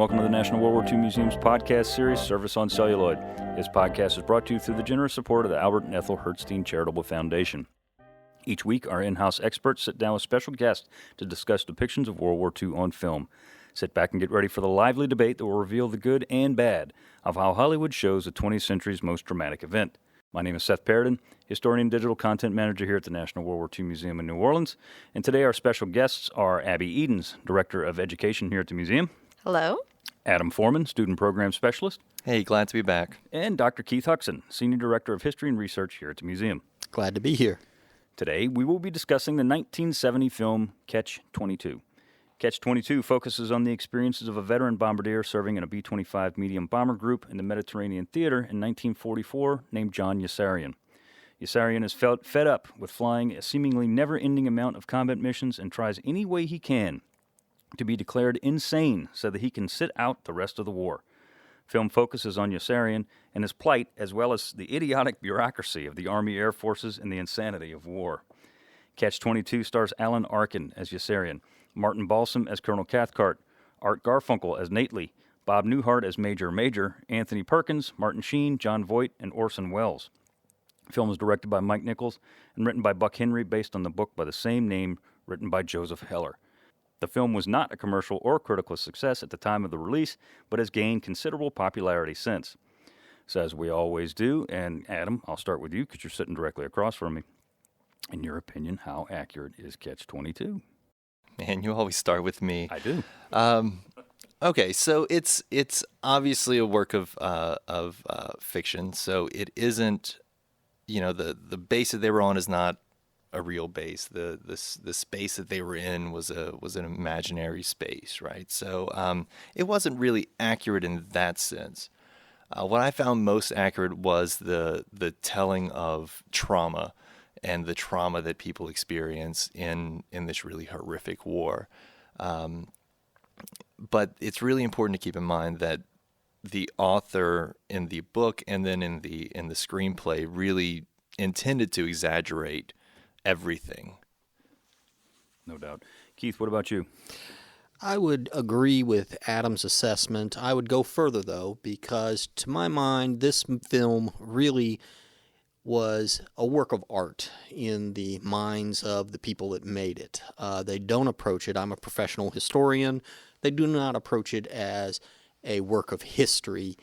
welcome to the National World War II Museum's podcast series, Service on Celluloid. This podcast is brought to you through the generous support of the Albert and Ethel Hertzstein Charitable Foundation. Each week, our in-house experts sit down with special guests to discuss depictions of World War II on film. Sit back and get ready for the lively debate that will reveal the good and bad of how Hollywood shows the 20th century's most dramatic event. My name is Seth Paradin, historian and digital content manager here at the National World War II Museum in New Orleans. And today our special guests are Abby Edens, Director of Education here at the museum. Hello. Adam Foreman, Student Program Specialist. Hey, glad to be back. And Dr. Keith Huxon, Senior Director of History and Research here at the museum. Glad to be here. Today, we will be discussing the 1970 film Catch-22. Catch-22 focuses on the experiences of a veteran bombardier serving in a B-25 medium bomber group in the Mediterranean Theater in 1944 named John Yossarian. Yossarian is fed up with flying a seemingly never-ending amount of combat missions and tries any way he can to be declared insane so that he can sit out the rest of the war. Film focuses on Yossarian and his plight, as well as the idiotic bureaucracy of the Army Air Forces and the insanity of war. Catch-22 stars Alan Arkin as Yossarian, Martin Balsam as Colonel Cathcart, Art Garfunkel as Nately, Bob Newhart as Major Major, Anthony Perkins, Martin Sheen, John Voight, and Orson Welles. The film is directed by Mike Nichols and written by Buck Henry based on the book by the same name written by Joseph Heller. The film was not a commercial or critical success at the time of the release, but has gained considerable popularity since. So as we always do, and Adam, I'll start with you because you're sitting directly across from me. In your opinion, how accurate is Catch-22? Man, you always start with me. I do. Okay, so it's obviously a work of fiction. So it isn't, the base that they were on is not a real base. The space that they were in was an imaginary space, right? So it wasn't really accurate in that sense. What I found most accurate was the telling of trauma and the trauma that people experience in this really horrific war. But it's really important to keep in mind that the author in the book and then in the screenplay really intended to exaggerate everything. No doubt. Keith, what about you? I would agree with Adam's assessment. I would go further, though, because to my mind, this film really was a work of art in the minds of the people that made it. They don't approach it. I'm a professional historian. They do not approach it as a work of history.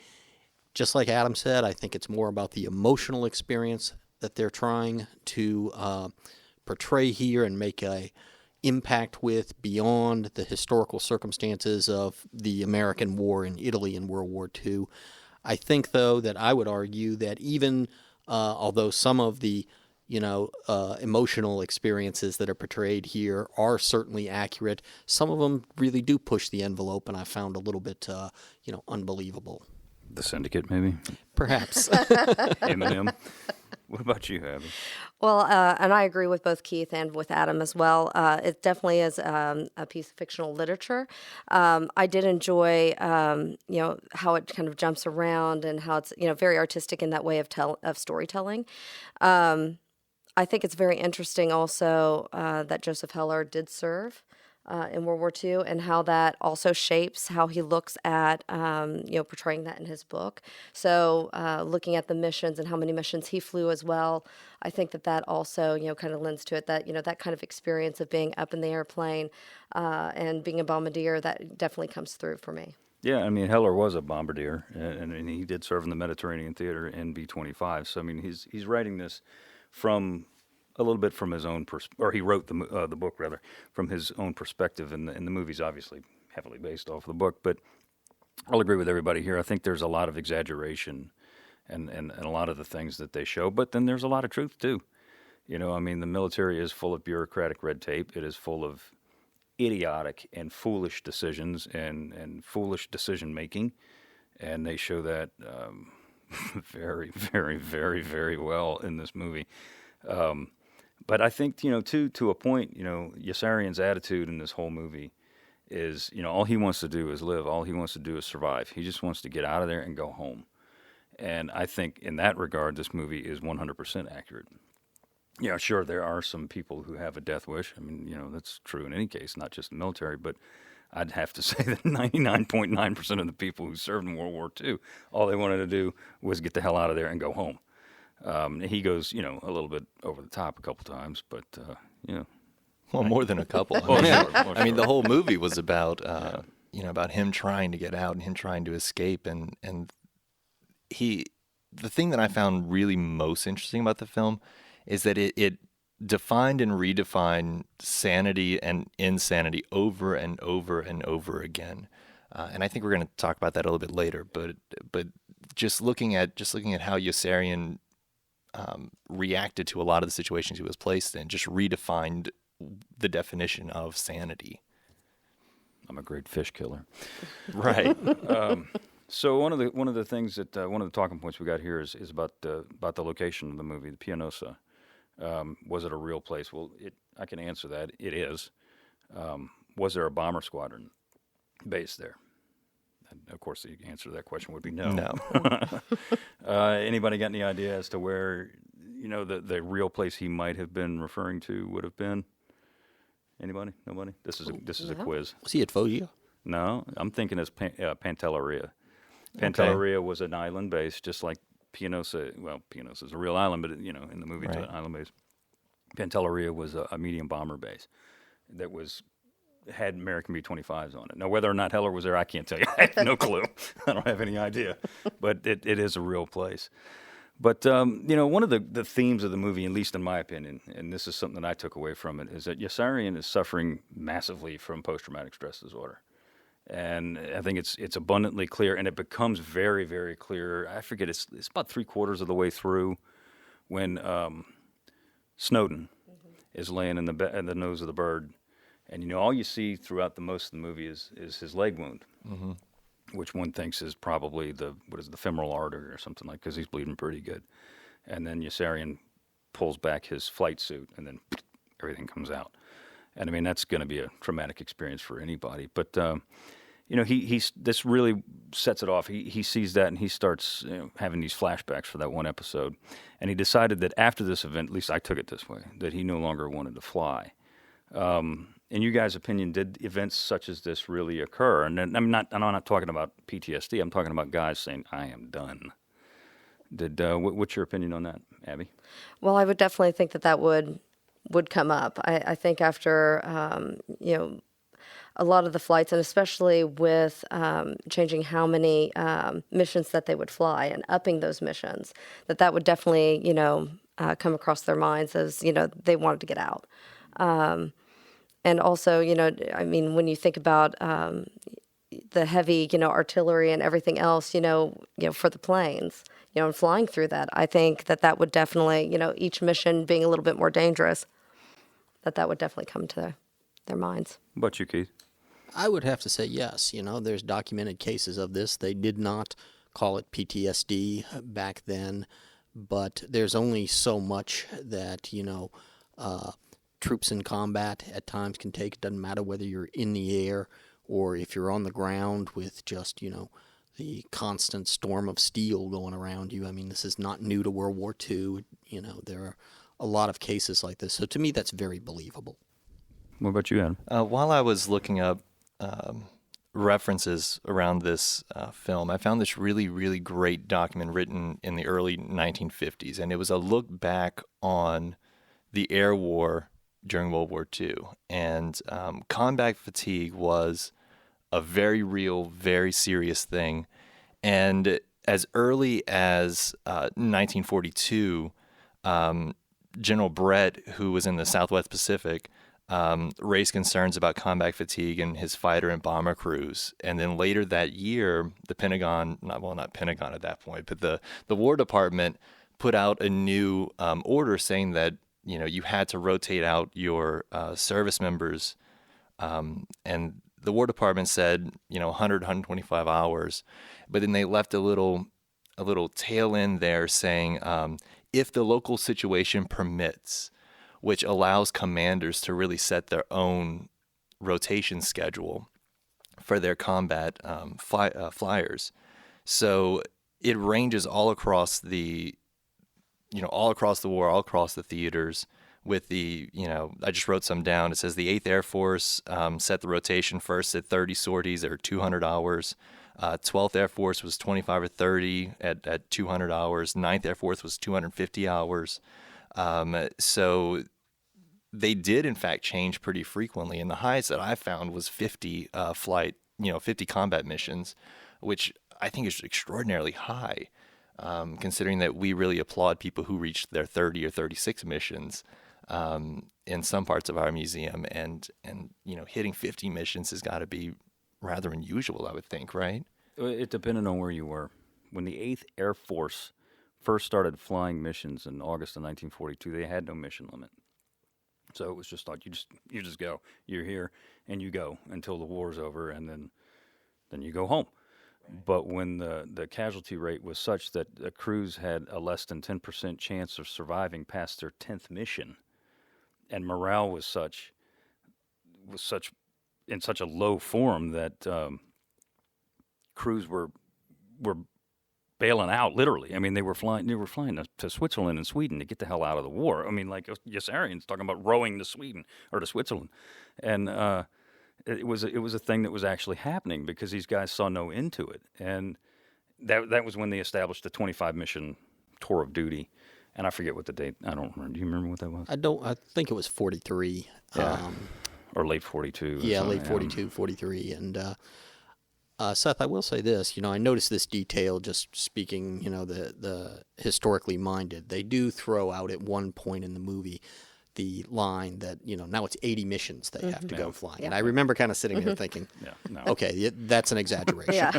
Just like Adam said, I think it's more about the emotional experience that they're trying to portray here and make a impact with beyond the historical circumstances of the American war in Italy in World War II. I think, though, that I would argue that even although some of the emotional experiences that are portrayed here are certainly accurate, some of them really do push the envelope, and I found a little bit, unbelievable. The Syndicate, maybe? Perhaps. Eminem. What about you, Abby? Well, and I agree with both Keith and with Adam as well. It definitely is a piece of fictional literature. I did enjoy, how it kind of jumps around and how it's, very artistic in that way of storytelling. I think it's very interesting also that Joseph Heller did serve in World War II, and how that also shapes how he looks at, portraying that in his book. So looking at the missions and how many missions he flew as well, I think that also, kind of lends to it that, that kind of experience of being up in the airplane and being a bombardier, that definitely comes through for me. Yeah, I mean, Heller was a bombardier, and he did serve in the Mediterranean Theater in B-25. So, I mean, he's writing this from a little bit from his own or he wrote the book rather from his own perspective, and the movie's obviously heavily based off of the book. But I'll agree with everybody here. I think there's a lot of exaggeration and a lot of the things that they show, but then there's a lot of truth too. The military is full of bureaucratic red tape. It is full of idiotic and foolish decisions and foolish decision making, and they show that very, very, very, very well in this movie. But I think, to a point, Yossarian's attitude in this whole movie is, all he wants to do is live. All he wants to do is survive. He just wants to get out of there and go home. And I think in that regard, this movie is 100% accurate. Yeah, sure, there are some people who have a death wish. I mean, that's true in any case, not just the military. But I'd have to say that 99.9% of the people who served in World War II, all they wanted to do was get the hell out of there and go home. He goes, you know, a little bit over the top a couple times, but, you know. Well, more than a couple. I mean, the whole movie was about, you know, about him trying to get out and him trying to escape. And the thing that I found really most interesting about the film is that it defined and redefined sanity and insanity over and over and over again. And I think we're going to talk about that a little bit later. But just looking at how Yossarian reacted to a lot of the situations he was placed in, just redefined the definition of sanity. I'm a great fish killer. Right. So one of the things that one of the talking points we got here is about the location of the movie, the Pianosa. Was it a real place? Well, I can answer that. It is. Was there a bomber squadron based there? And of course, the answer to that question would be no. No. Anybody got any idea as to where, you know, the real place he might have been referring to would have been? Anybody? Nobody? This is a quiz. Was he at Foggia? No, I'm thinking it's Pantelleria. Pantelleria was an island base, just like Pianosa. Well, Pianosa is a real island, but you know, in the movie, it's an island base. Pantelleria was a medium bomber base that had American B-25s on it. Now, whether or not Heller was there, I can't tell you. I have no clue. I don't have any idea. But it is a real place. But, you know, one of the themes of the movie, at least in my opinion, and this is something that I took away from it, is that Yossarian is suffering massively from post-traumatic stress disorder. And I think it's abundantly clear, and it becomes very, very clear. I forget, it's about 3/4 of the way through when Snowden is laying in the nose of the bird. And, you know, all you see throughout most of the movie is his leg wound. Mm-hmm. Which one thinks is probably the femoral artery or something like, because he's bleeding pretty good. And then Yossarian pulls back his flight suit, and then everything comes out. And I mean, that's going to be a traumatic experience for anybody. But you know, this really sets it off. He sees that, and he starts having these flashbacks for that one episode. And he decided that after this event, at least I took it this way, that he no longer wanted to fly. In you guys' opinion, did events such as this really occur? And I'm not talking about PTSD. I'm talking about guys saying, "I am done." What's your opinion on that, Abby? Well, I would definitely think that would come up. I think after you know, a lot of the flights, and especially with changing how many missions that they would fly and upping those missions, that would definitely, you know, come across their minds as, you know, they wanted to get out. And also, you know, I mean, when you think about the heavy, you know, artillery and everything else, you know, for the planes, you know, and flying through that, I think that would definitely, you know, each mission being a little bit more dangerous, that would definitely come to their minds. What about you, Keith? I would have to say yes. You know, there's documented cases of this. They did not call it PTSD back then, but there's only so much that, you know, troops in combat at times can take. It doesn't matter whether you're in the air or if you're on the ground with just, you know, the constant storm of steel going around you. I mean, this is not new to World War II. You know, there are a lot of cases like this. So to me, that's very believable. What about you, Adam? While I was looking up references around this film, I found this really, really great document written in the early 1950s. And it was a look back on the air war during World War II. And combat fatigue was a very real, very serious thing. And as early as 1942, General Brett, who was in the Southwest Pacific, raised concerns about combat fatigue in his fighter and bomber crews. And then later that year, the Pentagon, not Pentagon at that point, but the War Department put out a new order saying that, you know, you had to rotate out your service members, and the War Department said, you know, 100, 125 hours, but then they left a little tail end there saying, if the local situation permits, which allows commanders to really set their own rotation schedule for their combat flyers. So it ranges all across the war, all across the theaters, with the, I just wrote some down. It says the 8th Air Force set the rotation first at 30 sorties or 200 hours. 12th Air Force was 25 or 30 at 200 hours. 9th Air Force was 250 hours. So they did, in fact, change pretty frequently. And the highest that I found was 50 50 combat missions, which I think is extraordinarily high, considering that we really applaud people who reached their 30 or 36 missions in some parts of our museum. And hitting 50 missions has got to be rather unusual, I would think, right? It depended on where you were. When the 8th Air Force first started flying missions in August of 1942, they had no mission limit. So it was just like you just go. You're here and you go until the war's over, and then you go home. But when the casualty rate was such that the crews had a less than 10% chance of surviving past their 10th mission, and morale was in such a low form that crews were bailing out, literally. I mean, they were flying to Switzerland and Sweden to get the hell out of the war. I mean, like Yassarian's talking about rowing to Sweden or to Switzerland, and it was a thing that was actually happening because these guys saw no end to it, and that was when they established the 25 mission tour of duty, and I forget what the date. I don't remember. Do you remember what that was? I think it was 43. Yeah. Or late 42. Yeah, late 42, 43, and. Seth, I will say this. I noticed this detail just speaking, the historically minded. They do throw out at one point in the movie the line that, now it's 80 missions they have to go flying. Yeah. And I remember kind of sitting there thinking, okay, that's an exaggeration.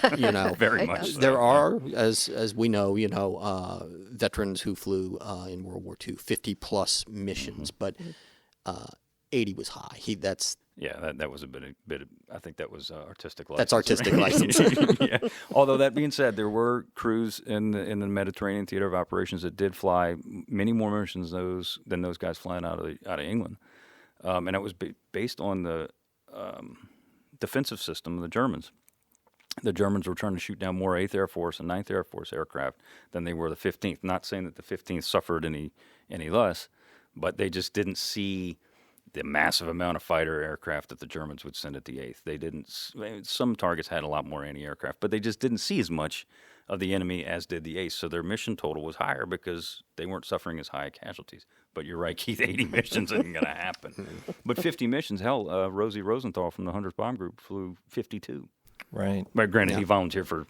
Very much so. There are, as we know, veterans who flew in World War II, 50-plus missions, but 80 was high. That was a bit of, I think that was artistic license. That's artistic license. Yeah. Although that being said, there were crews in the Mediterranean theater of operations that did fly many more missions than those guys flying out of England, and it was based on the defensive system of the Germans. The Germans were trying to shoot down more 8th Air Force and 9th Air Force aircraft than they were the 15th. Not saying that the 15th suffered any less, but they just didn't see the massive amount of fighter aircraft that the Germans would send at the 8th. They didn't. Some targets had a lot more anti-aircraft, but they just didn't see as much of the enemy as did the 8th. So their mission total was higher because they weren't suffering as high casualties. But you're right, Keith, 80 missions isn't going to happen. But 50 missions, hell, Rosie Rosenthal from the 100th Bomb Group flew 52. Right. But granted, he volunteered for,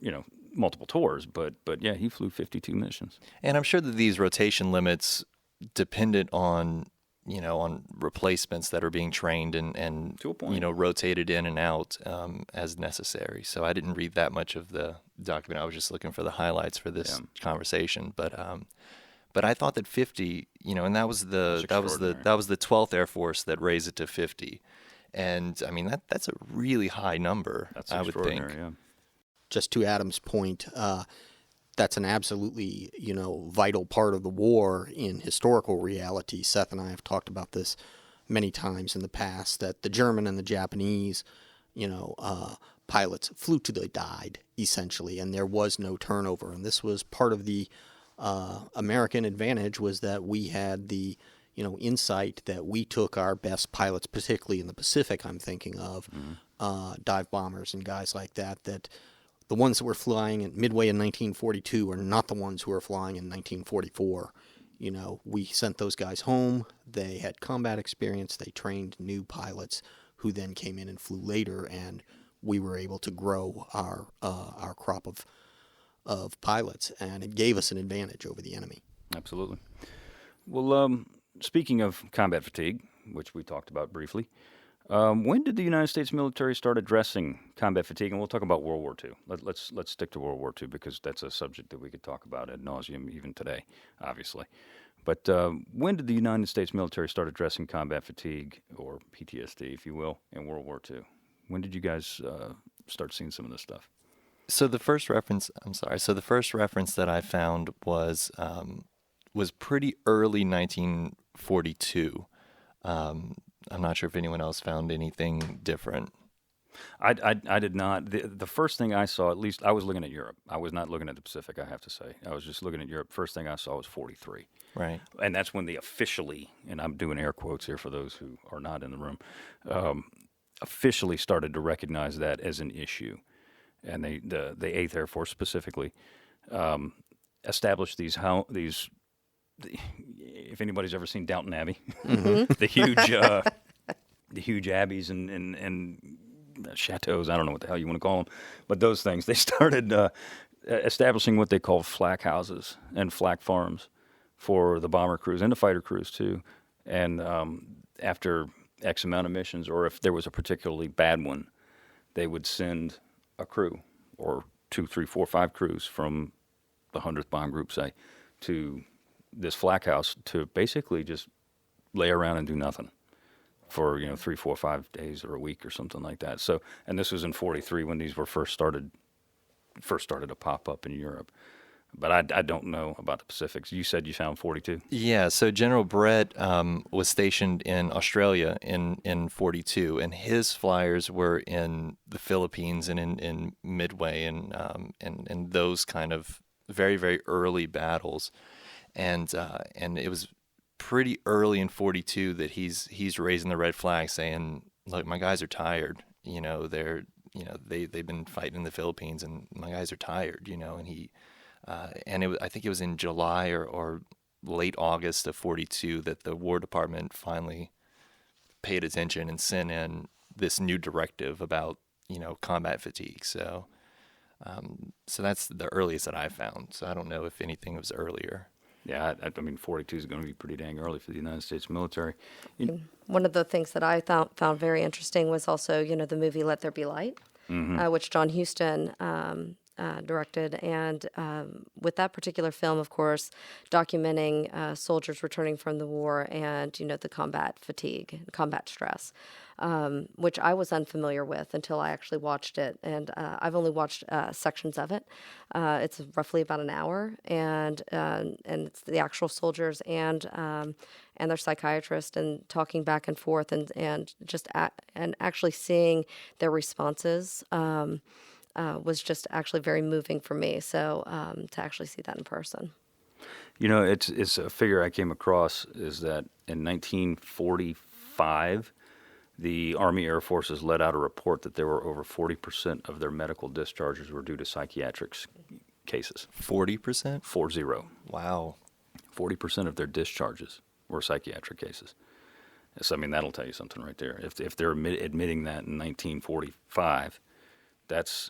multiple tours, but yeah, he flew 52 missions. And I'm sure that these rotation limits depended on replacements that are being trained and to a point, rotated in and out as necessary. So I didn't read that much of the document. I was just looking for the highlights for this conversation. But I thought that 50, and that was the 12th Air Force that raised it to 50. And I mean that's a really high number. That's I would think. Yeah. Just to Adam's point, that's an absolutely, vital part of the war in historical reality. Seth and I have talked about this many times in the past, that the German and the Japanese, pilots flew till they died, essentially, and there was no turnover. And this was part of the American advantage, was that we had the, insight that we took our best pilots, particularly in the Pacific, I'm thinking of, dive bombers and guys like that the ones that were flying at Midway in 1942 are not the ones who are flying in 1944. We sent those guys home. They had combat experience. They trained new pilots who then came in and flew later, and we were able to grow our crop of pilots, and it gave us an advantage over the enemy. Absolutely. Well, speaking of combat fatigue, which we talked about briefly, when did the United States military start addressing combat fatigue? And we'll talk about World War II. Let's stick to World War II because that's a subject that we could talk about ad nauseum even today, obviously. But when did the United States military start addressing combat fatigue, or PTSD, if you will, in World War II? When did you guys start seeing some of this stuff? So the first reference that I found was pretty early 1942. I'm not sure if anyone else found anything different. I did not. The first thing I saw, at least I was looking at Europe. I was not looking at the Pacific, I have to say. I was just looking at Europe. First thing I saw was 43. Right. And that's when they officially, and I'm doing air quotes here for those who are not in the room, officially started to recognize that as an issue. And the 8th Air Force specifically established these, if anybody's ever seen Downton Abbey, the huge abbeys and chateaus, I don't know what the hell you want to call them, but those things, they started establishing what they call flak houses and flak farms for the bomber crews and the fighter crews too. And after X amount of missions, or if there was a particularly bad one, they would send a crew, or 2, 3, 4, 5 crews from the 100th Bomb Group, say, to this flak house to basically just lay around and do nothing for 3, 4, 5 days or a week or something like that. So, and this was in 43 when these were first started to pop up in Europe. But I don't know about the Pacifics. You said you found 42? Yeah, so General Brett was stationed in Australia in 42, and his flyers were in the Philippines and in Midway and those kind of very, very early battles. And it was pretty early in 42 that he's raising the red flag, saying, "Look, my guys are tired. They've been fighting in the Philippines, and my guys are tired. And he, I think it was in July or late August of 42 that the War Department finally paid attention and sent in this new directive about combat fatigue. So that's the earliest that I found. So I don't know if anything was earlier. Yeah, I mean, 42 is going to be pretty dang early for the United States military. One of the things that I found very interesting was also, the movie Let There Be Light, which John Huston directed. And with that particular film, of course, documenting soldiers returning from the war and, the combat fatigue, combat stress, which I was unfamiliar with until I actually watched it. And I've only watched sections of it. It's roughly about an hour, and it's the actual soldiers and their psychiatrist, and talking back and forth, and just and actually seeing their responses was just actually very moving for me. So to actually see that in person. It's a figure I came across is that in 1945, the Army Air Forces let out a report that there were over 40% of their medical discharges were due to psychiatric cases. 40%? 40. Wow. 40% of their discharges were psychiatric cases. So, I mean, that'll tell you something right there. If they're admitting that in 1945, that's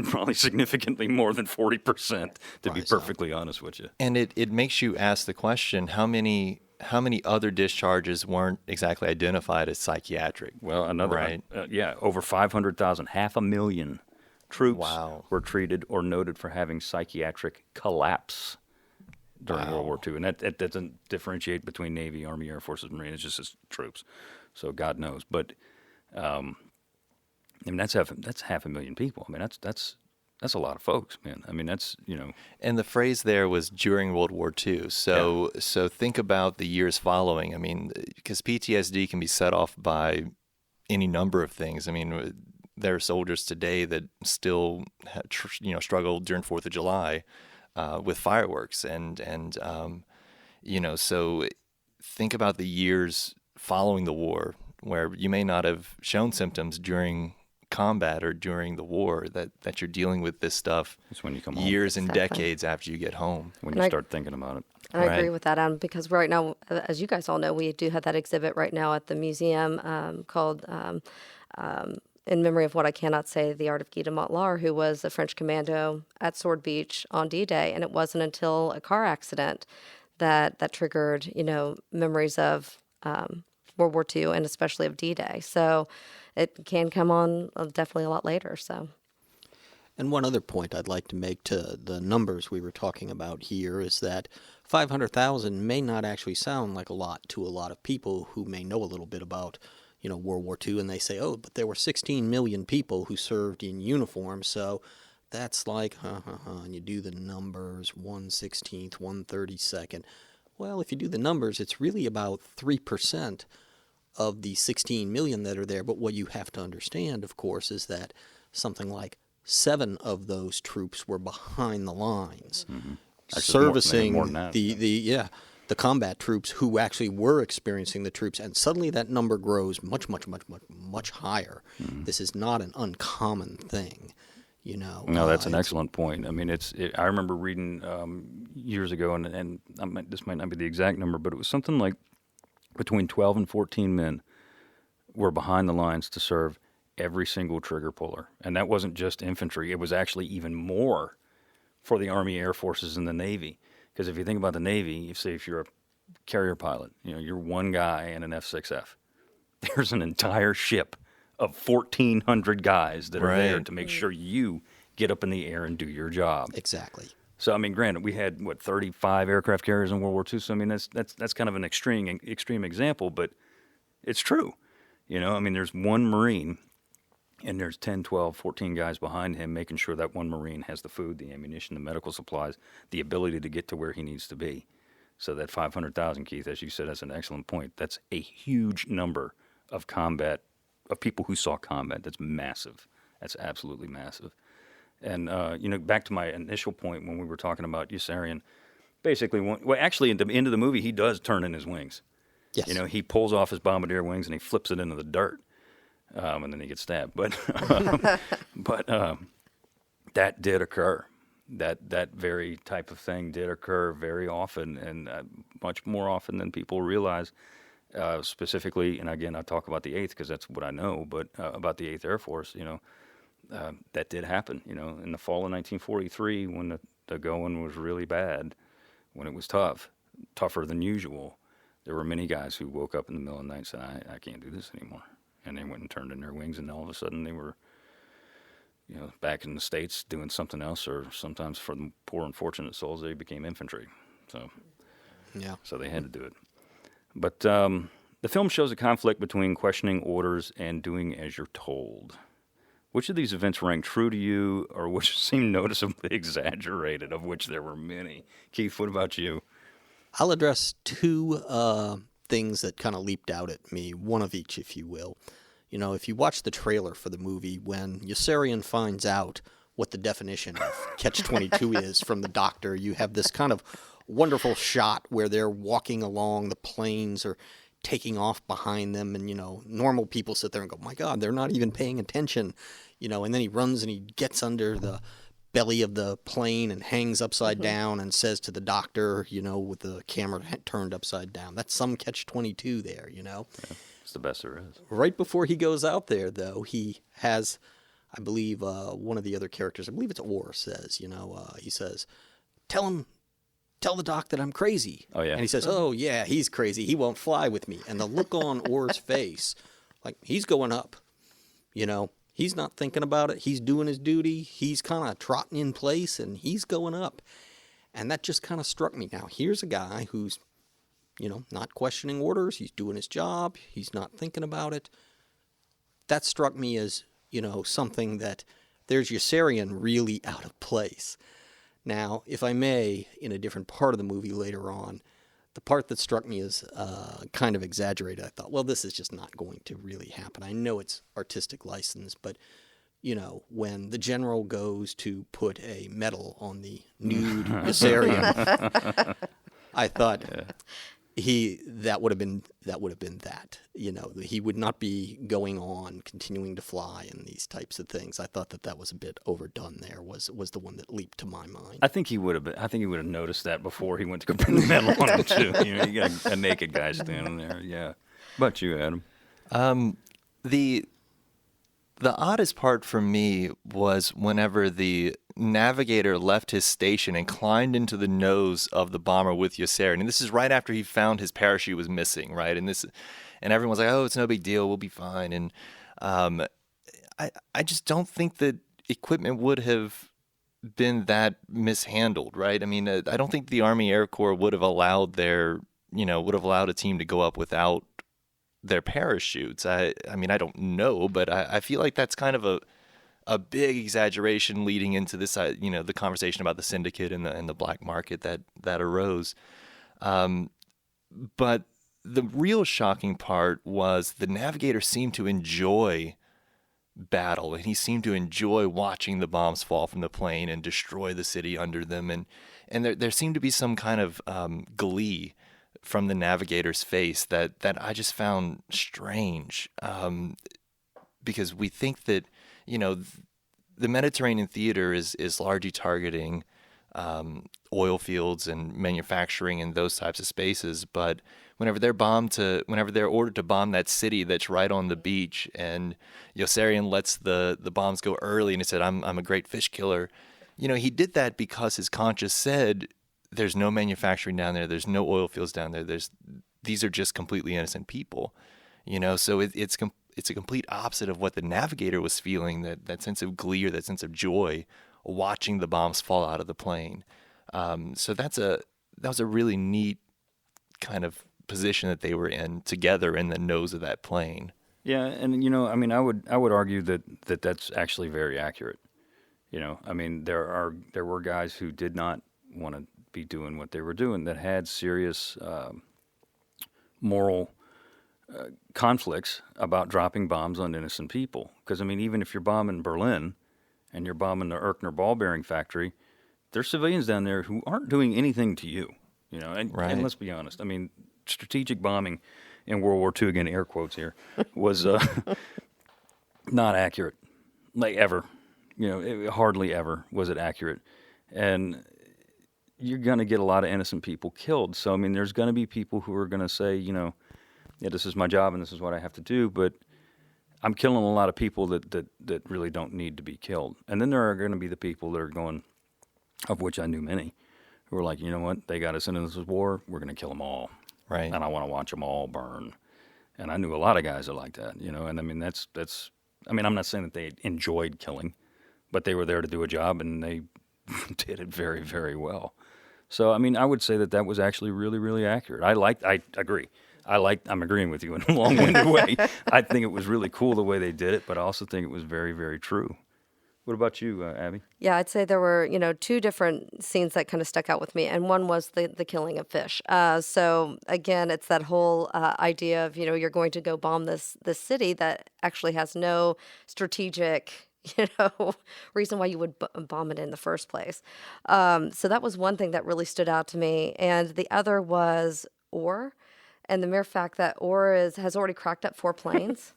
probably significantly more than 40%, to be perfectly honest with you. And it makes you ask the question, how many other discharges weren't exactly identified as psychiatric? Well, another, right? Over 500,000, 500,000 troops Wow. were treated or noted for having psychiatric collapse during World War II. And that doesn't differentiate between Navy, Army, Air Forces, Marine. It's just as troops. So God knows. But I mean, that's 500,000 people. I mean, that's a lot of folks, man. I mean, that's, And the phrase there was during World War II. So think about the years following. I mean, because PTSD can be set off by any number of things. I mean, there are soldiers today that still, struggle during 4th of July with fireworks. And so think about the years following the war where you may not have shown symptoms during combat or during the war that you're dealing with this stuff. It's when you come home. Years and decades after you get home. When you start thinking about it. And I agree with that, Adam, because right now, as you guys all know, we do have that exhibit right now at the museum called in memory of what I cannot say, the art of Guy de Montlar, who was a French commando at Sword Beach on D-Day. And it wasn't until a car accident that triggered, memories of World War II and especially of D-Day. So it can come on definitely a lot later. So. And one other point I'd like to make to the numbers we were talking about here is that 500,000 may not actually sound like a lot to a lot of people who may know a little bit about, World War II, and they say, oh, but there were 16 million people who served in uniform, so that's like, and you do the numbers, 1/16, 1/32. Well, if you do the numbers, it's really about 3% of the 16 million that are there. But what you have to understand, of course, is that something like 7 of those troops were behind the lines, servicing more than that. the combat troops who actually were experiencing the troops, and suddenly that number grows much higher. This is not an uncommon thing, you know. No, that's an excellent point. I mean, I remember reading years ago, and this might not be the exact number, but it was something like between 12 and 14 men were behind the lines to serve every single trigger puller. And that wasn't just infantry. It was actually even more for the Army, Air Forces, and the Navy. Because if you think about the Navy, if you're a carrier pilot, you're one guy in an F-6F. There's an entire ship of 1,400 guys that are there to make sure you get up in the air and do your job. Exactly. So, I mean, granted, we had, 35 aircraft carriers in World War II. So, I mean, that's kind of an extreme example, but it's true. I mean, there's one Marine, and there's 10, 12, 14 guys behind him making sure that one Marine has the food, the ammunition, the medical supplies, the ability to get to where he needs to be. So that 500,000, Keith, as you said, that's an excellent point. That's a huge number of people who saw combat. That's massive. That's absolutely massive. And, back to my initial point when we were talking about Yossarian, basically, actually, at the end of the movie, he does turn in his wings. Yes. He pulls off his bombardier wings and he flips it into the dirt, and then he gets stabbed. But that did occur. That very type of thing did occur very often, and much more often than people realize. Specifically, and again, I talk about the 8th because that's what I know, but about the 8th Air Force, that did happen. In the fall of 1943, when the going was really bad, when it was tougher than usual, there were many guys who woke up in the middle of the night and said, I can't do this anymore. And they went and turned in their wings, and all of a sudden they were, back in the States doing something else, or sometimes for the poor unfortunate souls, they became infantry. So they had to do it. But the film shows a conflict between questioning orders and doing as you're told. Which of these events rang true to you, or which seemed noticeably exaggerated, of which there were many? Keith, what about you? I'll address 2 things that kind of leaped out at me, one of each, if you will. If you watch the trailer for the movie, when Yossarian finds out what the definition of Catch-22 is from the doctor, you have this kind of wonderful shot where they're walking along, the planes are taking off behind them, and normal people sit there and go, my God, they're not even paying attention, and then he runs and he gets under the belly of the plane and hangs upside down and says to the doctor, with the camera turned upside down, that's some Catch-22 there, Yeah, it's the best there is. Right before he goes out there, though, he has, I believe, one of the other characters, I believe it's Orr, says, he says, tell the doc that I'm crazy. Oh, yeah. And he says, oh, yeah, he's crazy. He won't fly with me. And the look on Orr's face, like, he's going up. He's not thinking about it. He's doing his duty. He's kind of trotting in place, and he's going up. And that just kind of struck me. Now, here's a guy who's, not questioning orders. He's doing his job. He's not thinking about it. That struck me as, something that there's Yossarian really out of place. Now, if I may, in a different part of the movie later on, the part that struck me as kind of exaggerated, I thought, well, this is just not going to really happen. I know it's artistic license, but, when the general goes to put a medal on the nude Yossarian, I thought that would have been that. He would not be going on, continuing to fly and these types of things. I thought that was a bit overdone there, was the one that leaped to my mind. I think he would have noticed that before he went to go put the medal on him, too. You got a naked guy standing there. Yeah. How about you, Adam? The oddest part for me was whenever the navigator left his station and climbed into the nose of the bomber with Yossarian. And this is right after he found his parachute was missing, right? And everyone's like, oh, it's no big deal, we'll be fine. And I just don't think that equipment would have been that mishandled, right? I mean, I don't think the Army Air Corps would have allowed a team to go up without their parachutes. I mean, I don't know, but I feel like that's kind of a big exaggeration leading into this, the conversation about the syndicate and the black market that arose. But the real shocking part was the navigator seemed to enjoy battle, and he seemed to enjoy watching the bombs fall from the plane and destroy the city under them, and there seemed to be some kind of glee from the navigator's face that I just found strange, because we think that, you know, the Mediterranean theater is largely targeting oil fields and manufacturing and those types of spaces, but whenever they're ordered to bomb that city that's right on the beach, and Yossarian lets the bombs go early, and he said, I'm a great fish killer. You know, he did that because his conscience said there's no manufacturing down there, there's no oil fields down there, these are just completely innocent people. You know, so it's a complete opposite of what the navigator was feeling, that sense of glee or that sense of joy watching the bombs fall out of the plane. So that was a really neat kind of position that they were in together in the nose of that plane. Yeah, and you know, I mean, I would argue that that's actually very accurate. You know, I mean, there were guys who did not want to be doing what they were doing, that had serious moral conflicts about dropping bombs on innocent people. Because I mean, even if you're bombing Berlin and you're bombing the Erkner ball bearing factory, there's civilians down there who aren't doing anything to you. You know, and let's be honest. I mean, strategic bombing in World War II, again, air quotes here, was not accurate, like ever. You know, hardly ever was it accurate. And you're going to get a lot of innocent people killed. So, I mean, there's going to be people who are going to say, you know, yeah, this is my job and this is what I have to do, but I'm killing a lot of people that really don't need to be killed. And then there are going to be the people that are going, of which I knew many, who are like, you know what, they got us into this war, we're going to kill them all. Right. And I want to watch them all burn. And I knew a lot of guys that like that, you know, and I mean, that's I mean, I'm not saying that they enjoyed killing, but they were there to do a job and they did it very, very well. So, I mean, I would say that was actually really, really accurate. I agree. I'm agreeing with you in a long-winded way. I think it was really cool the way they did it, but I also think it was very, very true. What about you, Abby? Yeah, I'd say there were, you know, two different scenes that kind of stuck out with me, and one was the killing of fish. So again, it's that whole idea of, you know, you're going to go bomb this city that actually has no strategic, you know, reason why you would bomb it in the first place. So that was one thing that really stood out to me, and the other was ore, and the mere fact that ore has already cracked up 4 planes,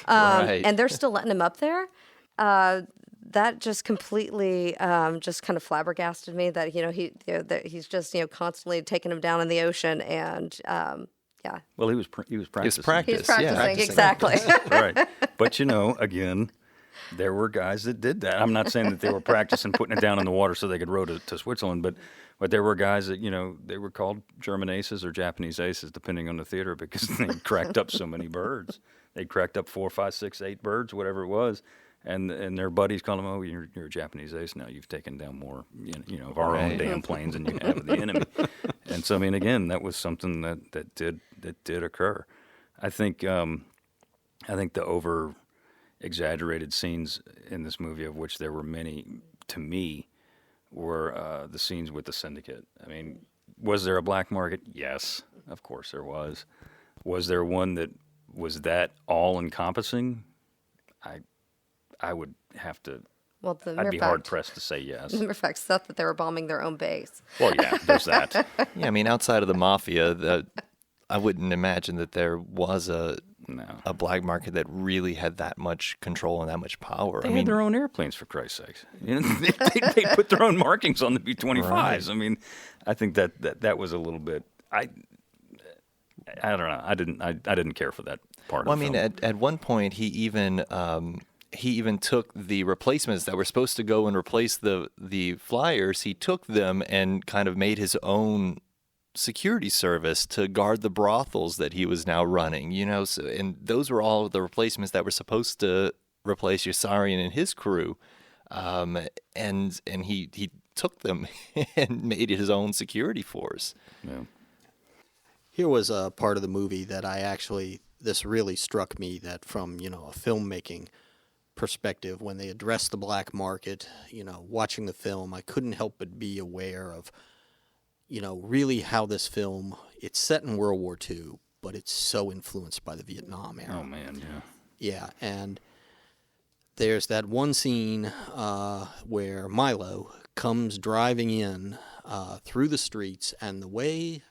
Right. and they're still letting him up there. That just completely just kind of flabbergasted me that, you know, that he's just, you know, constantly taking him down in the ocean, and yeah. Well, he was practicing. It's practice. He's practicing, Yeah. exactly. Right. But, you know, again, there were guys that did that. I'm not saying that they were practicing putting it down in the water so they could row to Switzerland, but there were guys that, you know, they were called German aces or Japanese aces, depending on the theater, because they cracked up so many birds. They cracked up 4, 5, 6, 8 birds, whatever it was. And their buddies call them, oh, you're a Japanese ace now. You've taken down more, you know, of our own damn planes than you have of the enemy. And so, I mean, again, that was something that did occur. I think the over exaggerated scenes in this movie, of which there were many, to me, were the scenes with the syndicate. I mean, was there a black market? Yes, of course there was. Was there one that was that all-encompassing? I would have to. Well, I'd be hard pressed to say yes. The mere fact stuff that they were bombing their own base. Well, yeah, there's that. Yeah, I mean, outside of the mafia, I wouldn't imagine that there was a black market that really had that much control and that much power. They had their own airplanes, for Christ's sakes. You know, they put their own markings on the B-25s. Right. I mean, I think that was a little bit. I don't know. I didn't care for that part. Well, of the film. I mean, at one point he even took the replacements that were supposed to go and replace the flyers. He took them and kind of made his own security service to guard the brothels that he was now running. You know, so, and those were all the replacements that were supposed to replace Yossarian and his crew. And he took them and made his own security force. Yeah. Here was a part of the movie that this really struck me, that from, you know, a filmmaking perspective, when they addressed the black market, you know, watching the film, I couldn't help but be aware of, you know, really how this film, it's set in World War II, but it's so influenced by the Vietnam era. Oh man, yeah. Yeah, and there's that one scene where Milo comes driving in through the streets, and the way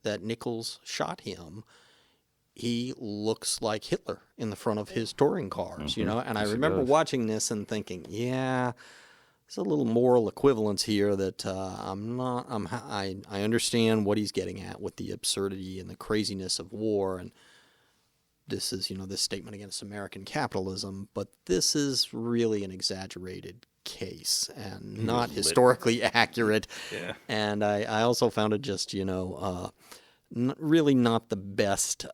that Nichols shot him, he looks like Hitler in the front of his touring cars, you know? And I Yes, he remember does. watching this and thinking, yeah, there's a little moral equivalence here that I understand what he's getting at with the absurdity and the craziness of war, and this is, this statement against American capitalism, but this is really an exaggerated case and not historically accurate. Yeah. And I also found it just, really not the best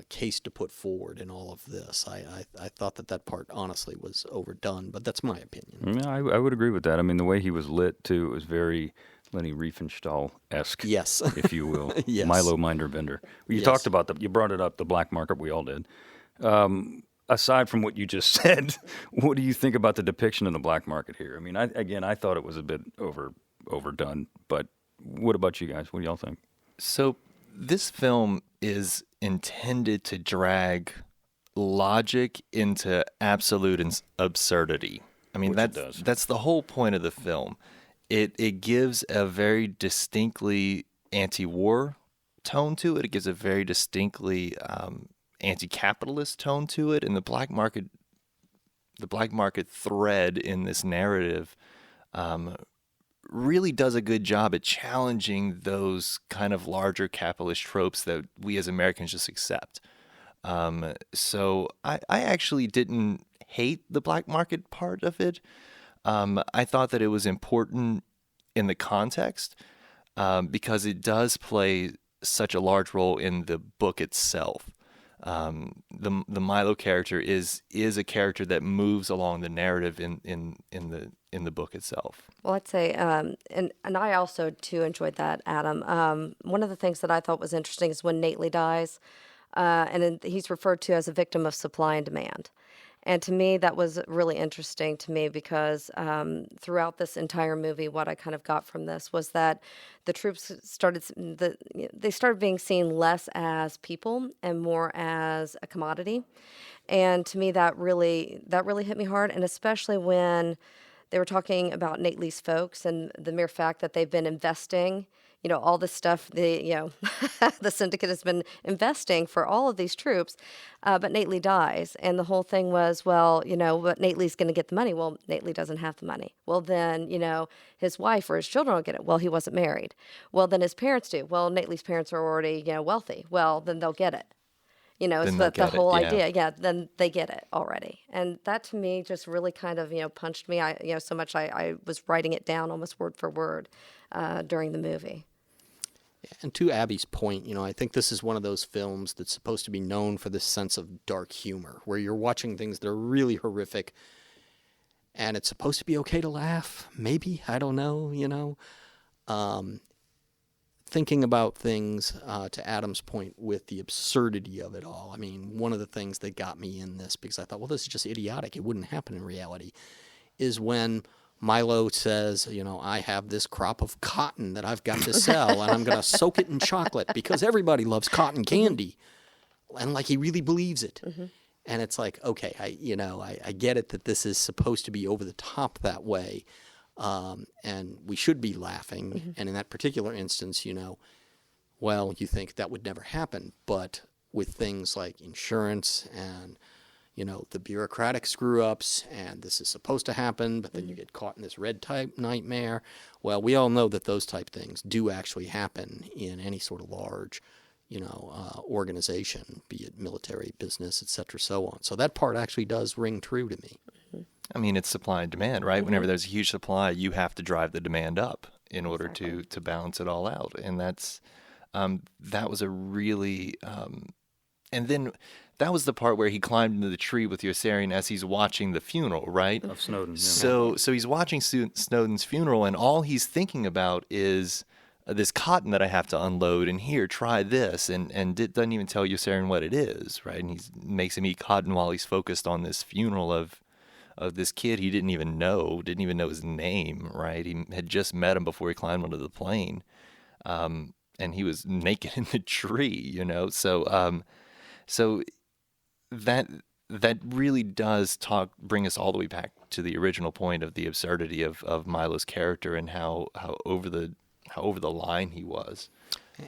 case to put forward in all of this. I thought that part honestly was overdone, but that's my opinion. Yeah, I would agree with that. I mean, the way he was lit, too, it was very Leni Riefenstahl-esque, Yes. if you will. Yes. Milo Minderbender. You Yes. talked about you brought it up, the black market, we all did. Aside from what you just said, what do you think about the depiction of the black market here? I mean, I thought it was a bit overdone, but what about you guys? What do y'all think? So this film is intended to drag logic into absolute absurdity. I mean, Which it does. that's the whole point of the film. It gives a very distinctly anti-war tone to it. It gives a very distinctly anti-capitalist tone to it, and the black market thread in this narrative really does a good job at challenging those kind of larger capitalist tropes that we as Americans just accept. So I actually didn't hate the black market part of it. I thought that it was important in the context because it does play such a large role in the book itself. The Milo character is a character that moves along the narrative in the book itself. Well, I'd say, and I also too enjoyed that, Adam. One of the things that I thought was interesting is when Nately dies, and he's referred to as a victim of supply and demand. And to me, that was really interesting to me because throughout this entire movie, what I kind of got from this was that the troops started being seen less as people and more as a commodity. And to me, that really hit me hard, and especially when they were talking about Nately's folks and the mere fact that they've been investing, all this stuff, the syndicate has been investing for all of these troops, but Nately dies. And the whole thing was, well, but Nately's going to get the money. Well, Nately doesn't have the money. Well, then, his wife or his children will get it. Well, he wasn't married. Well, then his parents do. Well, Nately's parents are already, wealthy. Well, then they'll get it. It's the whole idea. Yeah, then they get it already. And that to me just really kind of, punched me. So much I was writing it down almost word for word during the movie. And to Abby's point, I think this is one of those films that's supposed to be known for this sense of dark humor, where you're watching things that are really horrific, and it's supposed to be okay to laugh. Maybe, I don't know, thinking about things, to Adam's point, with the absurdity of it all. I mean, one of the things that got me in this, because I thought, well, this is just idiotic, it wouldn't happen in reality, is when Milo says, I have this crop of cotton that I've got to sell, and I'm going to soak it in chocolate because everybody loves cotton candy. And he really believes it. Mm-hmm. And it's like, okay, I get it that this is supposed to be over the top that way. And we should be laughing. Mm-hmm. And in that particular instance, well, you think that would never happen. But with things like insurance and the bureaucratic screw-ups, and this is supposed to happen, but then you get caught in this red tape nightmare. Well, we all know that those type things do actually happen in any sort of large, organization, be it military, business, et cetera, so on. So that part actually does ring true to me. I mean, it's supply and demand, right? Mm-hmm. Whenever there's a huge supply, you have to drive the demand up in order to balance it all out. And that was a really... and then that was the part where he climbed into the tree with Yossarian as he's watching the funeral, right? Of Snowden. Yeah. So he's watching Snowden's funeral, and all he's thinking about is this cotton that I have to unload, and here, try this, and doesn't even tell Yossarian what it is, right? And he makes him eat cotton while he's focused on this funeral of this kid he didn't even know his name, right? He had just met him before he climbed onto the plane. he was naked in the tree, you know. So that really does bring us all the way back to the original point of the absurdity of Milo's character and how over the line he was.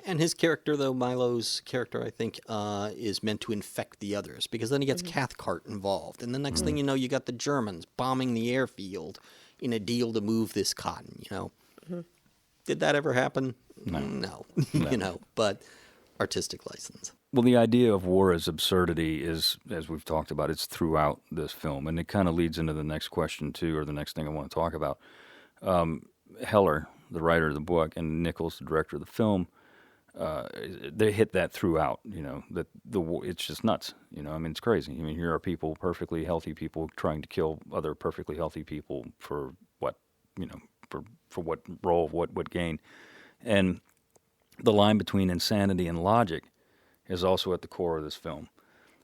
And his character, though, Milo's character, I think, is meant to infect the others, because then he gets Cathcart involved. And the next thing you know, you got the Germans bombing the airfield in a deal to move this cotton, you know. Did that ever happen? No. You know, but artistic license. Well, the idea of war as absurdity is, as we've talked about, it's throughout this film. And it kind of leads into the next question, too, or the next thing I want to talk about. Heller, the writer of the book, and Nichols, the director of the film, they hit that throughout, you know, that it's just nuts, you know. I mean, it's crazy. I mean, here are people, perfectly healthy people, trying to kill other perfectly healthy people for what, you know, for what role, what gain. And the line between insanity and logic is also at the core of this film.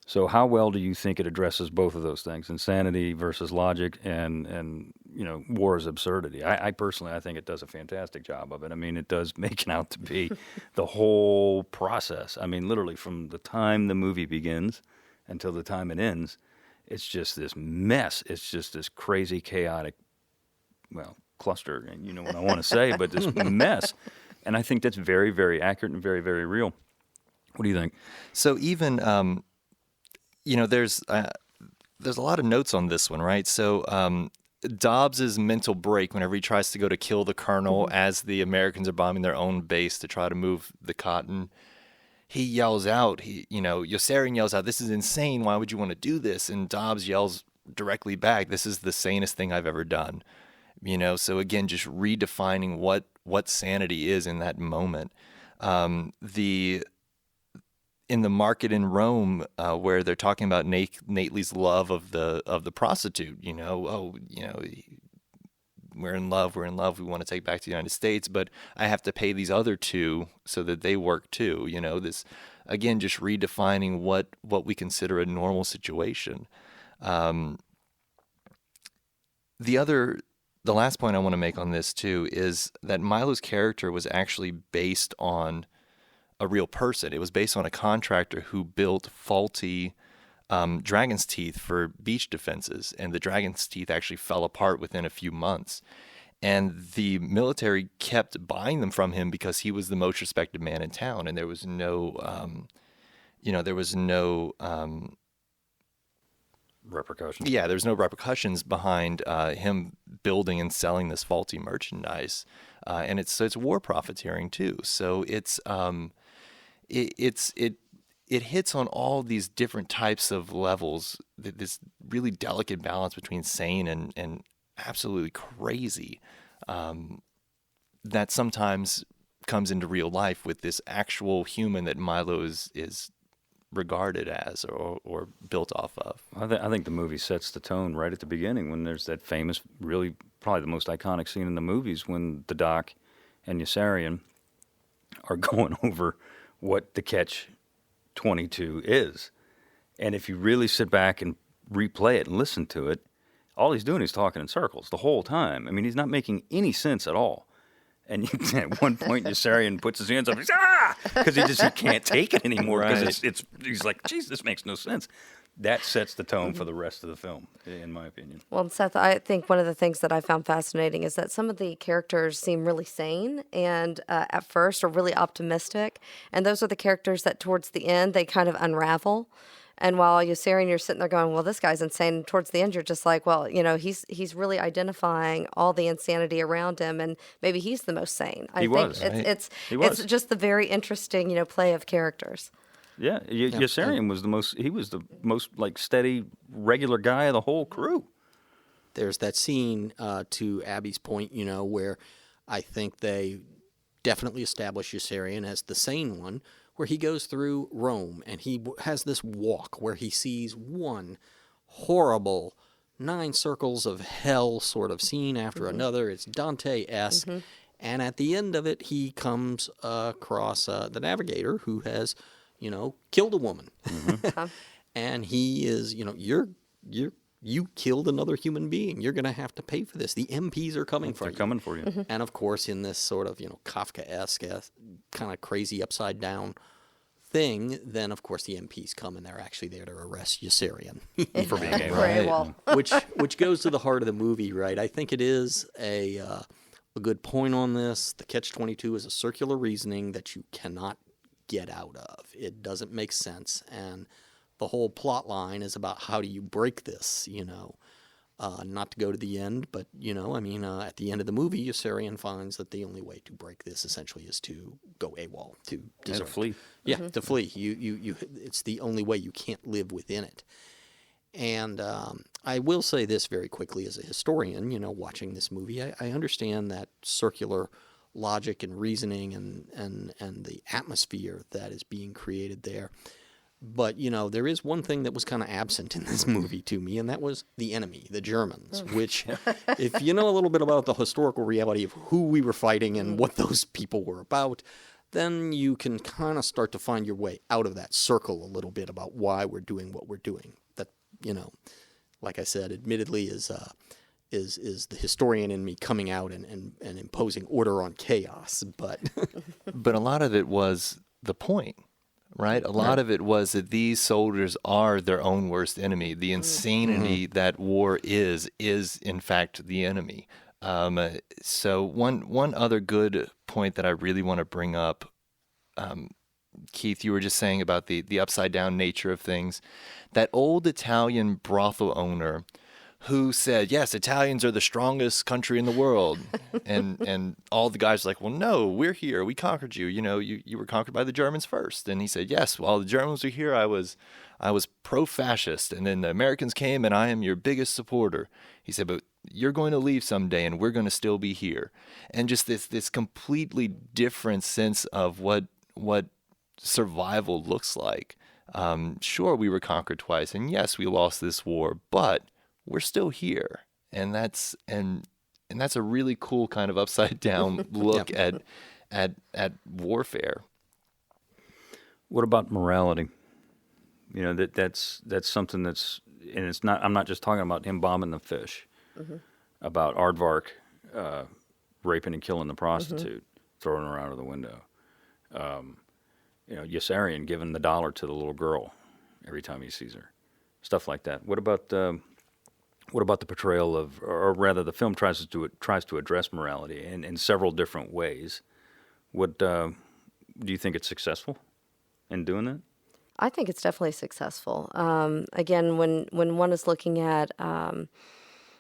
So how well do you think it addresses both of those things, insanity versus logic, and you know, war is absurdity? I personally, I think it does a fantastic job of it. I mean, it does make it out to be the whole process. I mean, literally from the time the movie begins until the time it ends, it's just this mess. It's just this crazy, chaotic, well, cluster, and you know what I want to say, but this mess. And I think that's very, very accurate and very, very real. What do you think? So even, you know, there's a lot of notes on this one, right? So Dobbs's mental break whenever he tries to go to kill the colonel as the Americans are bombing their own base to try to move the cotton, he yells out, Yossarian yells out, "This is insane. Why would you want to do this?" And Dobbs yells directly back, "This is the sanest thing I've ever done." You know, so again, just redefining what sanity is in that moment. In the market in Rome, where they're talking about Nately's love of the prostitute, you know, we're in love, we want to take back to the United States, but I have to pay these other two so that they work too. You know, this again, just redefining what we consider a normal situation. The last point I want to make on this too is that Milo's character was actually based on a real person. It was based on a contractor who built faulty dragon's teeth for beach defenses, and the dragon's teeth actually fell apart within a few months. And the military kept buying them from him because he was the most respected man in town, and there was no, repercussions. Yeah, there's no repercussions behind him building and selling this faulty merchandise, and it's war profiteering too. So it hits on all these different types of levels. This really delicate balance between sane and absolutely crazy that sometimes comes into real life with this actual human that Milo is regarded as or built off of. I think the movie sets the tone right at the beginning when there's that famous, really probably the most iconic scene in the movies when the Doc and Yossarian are going over what the Catch-22 is. And if you really sit back and replay it and listen to it, all he's doing is talking in circles the whole time. I mean, he's not making any sense at all. And at one point, Yossarian puts his hands up. He's because he can't take it anymore. Because he's like, geez, this makes no sense. That sets the tone for the rest of the film, in my opinion. Well, Seth, I think one of the things that I found fascinating is that some of the characters seem really sane and at first are really optimistic. And those are the characters that towards the end, they kind of unravel. And while Yossarian, you're sitting there going, well, this guy's insane. And towards the end, you're just like, well, you know, he's really identifying all the insanity around him, and maybe he's the most sane. I think it's just the very interesting, you know, play of characters. Yeah, Yossarian was the most like steady, regular guy of the whole crew. There's that scene, to Abby's point, you know, where I think they definitely establish Yossarian as the sane one, where he goes through Rome and he has this walk where he sees one horrible 9 circles of hell sort of scene after another. It's Dante-esque. And at the end of it, he comes across the navigator who has, you know, killed a woman. And he is, you know, you're you killed another human being. You're going to have to pay for this. The MPs are coming for They're you. coming for you. And of course, in this sort of, Kafkaesque, kind of crazy upside down thing, then of course the MPs come and they're actually there to arrest Yossarian For being AWOL. Right, well, which goes to the heart of the movie, right? I think it is a good point on this. The Catch-22 is a circular reasoning that you cannot get out of. It doesn't make sense, and the whole plot line is about how do you break this, not to go to the end, but, at the end of the movie, Yossarian finds that the only way to break this essentially is to go AWOL, to And desert. flee. Yeah, to flee. It's the only way. You can't live within it. And I will say this very quickly as a historian, watching this movie, I understand that circular logic and reasoning and the atmosphere that is being created there. But, there is one thing that was kind of absent in this movie to me, and that was the enemy, the Germans, which, if you know a little bit about the historical reality of who we were fighting and what those people were about, then you can kind of start to find your way out of that circle a little bit about why we're doing what we're doing. That, like I said, admittedly is the historian in me coming out and imposing order on chaos. But But a lot of it was the point, right? A lot of it was that these soldiers are their own worst enemy. The insanity that war is in fact the enemy. So one other good point that I really want to bring up, Keith, you were just saying about the upside down nature of things. That old Italian brothel owner who said, yes, Italians are the strongest country in the world. And all the guys were like, well, no, we're here. We conquered you. You were conquered by the Germans first. And he said, yes, while the Germans were here, I was pro-fascist. And then the Americans came and I am your biggest supporter. He said, but you're going to leave someday and we're going to still be here. And just this completely different sense of what survival looks like. Sure, we were conquered twice. And yes, we lost this war, but we're still here, and that's a really cool kind of upside down look at warfare. What about morality? That's something that's, and it's not. I'm not just talking about him bombing the fish. About Aardvark raping and killing the prostitute, throwing her out of the window. Yossarian giving the dollar to the little girl every time he sees her, stuff like that. What about the portrayal of, or rather, the film tries to address morality in several different ways? What do you think it's successful in doing that? I think it's definitely successful. Again, when one is looking at,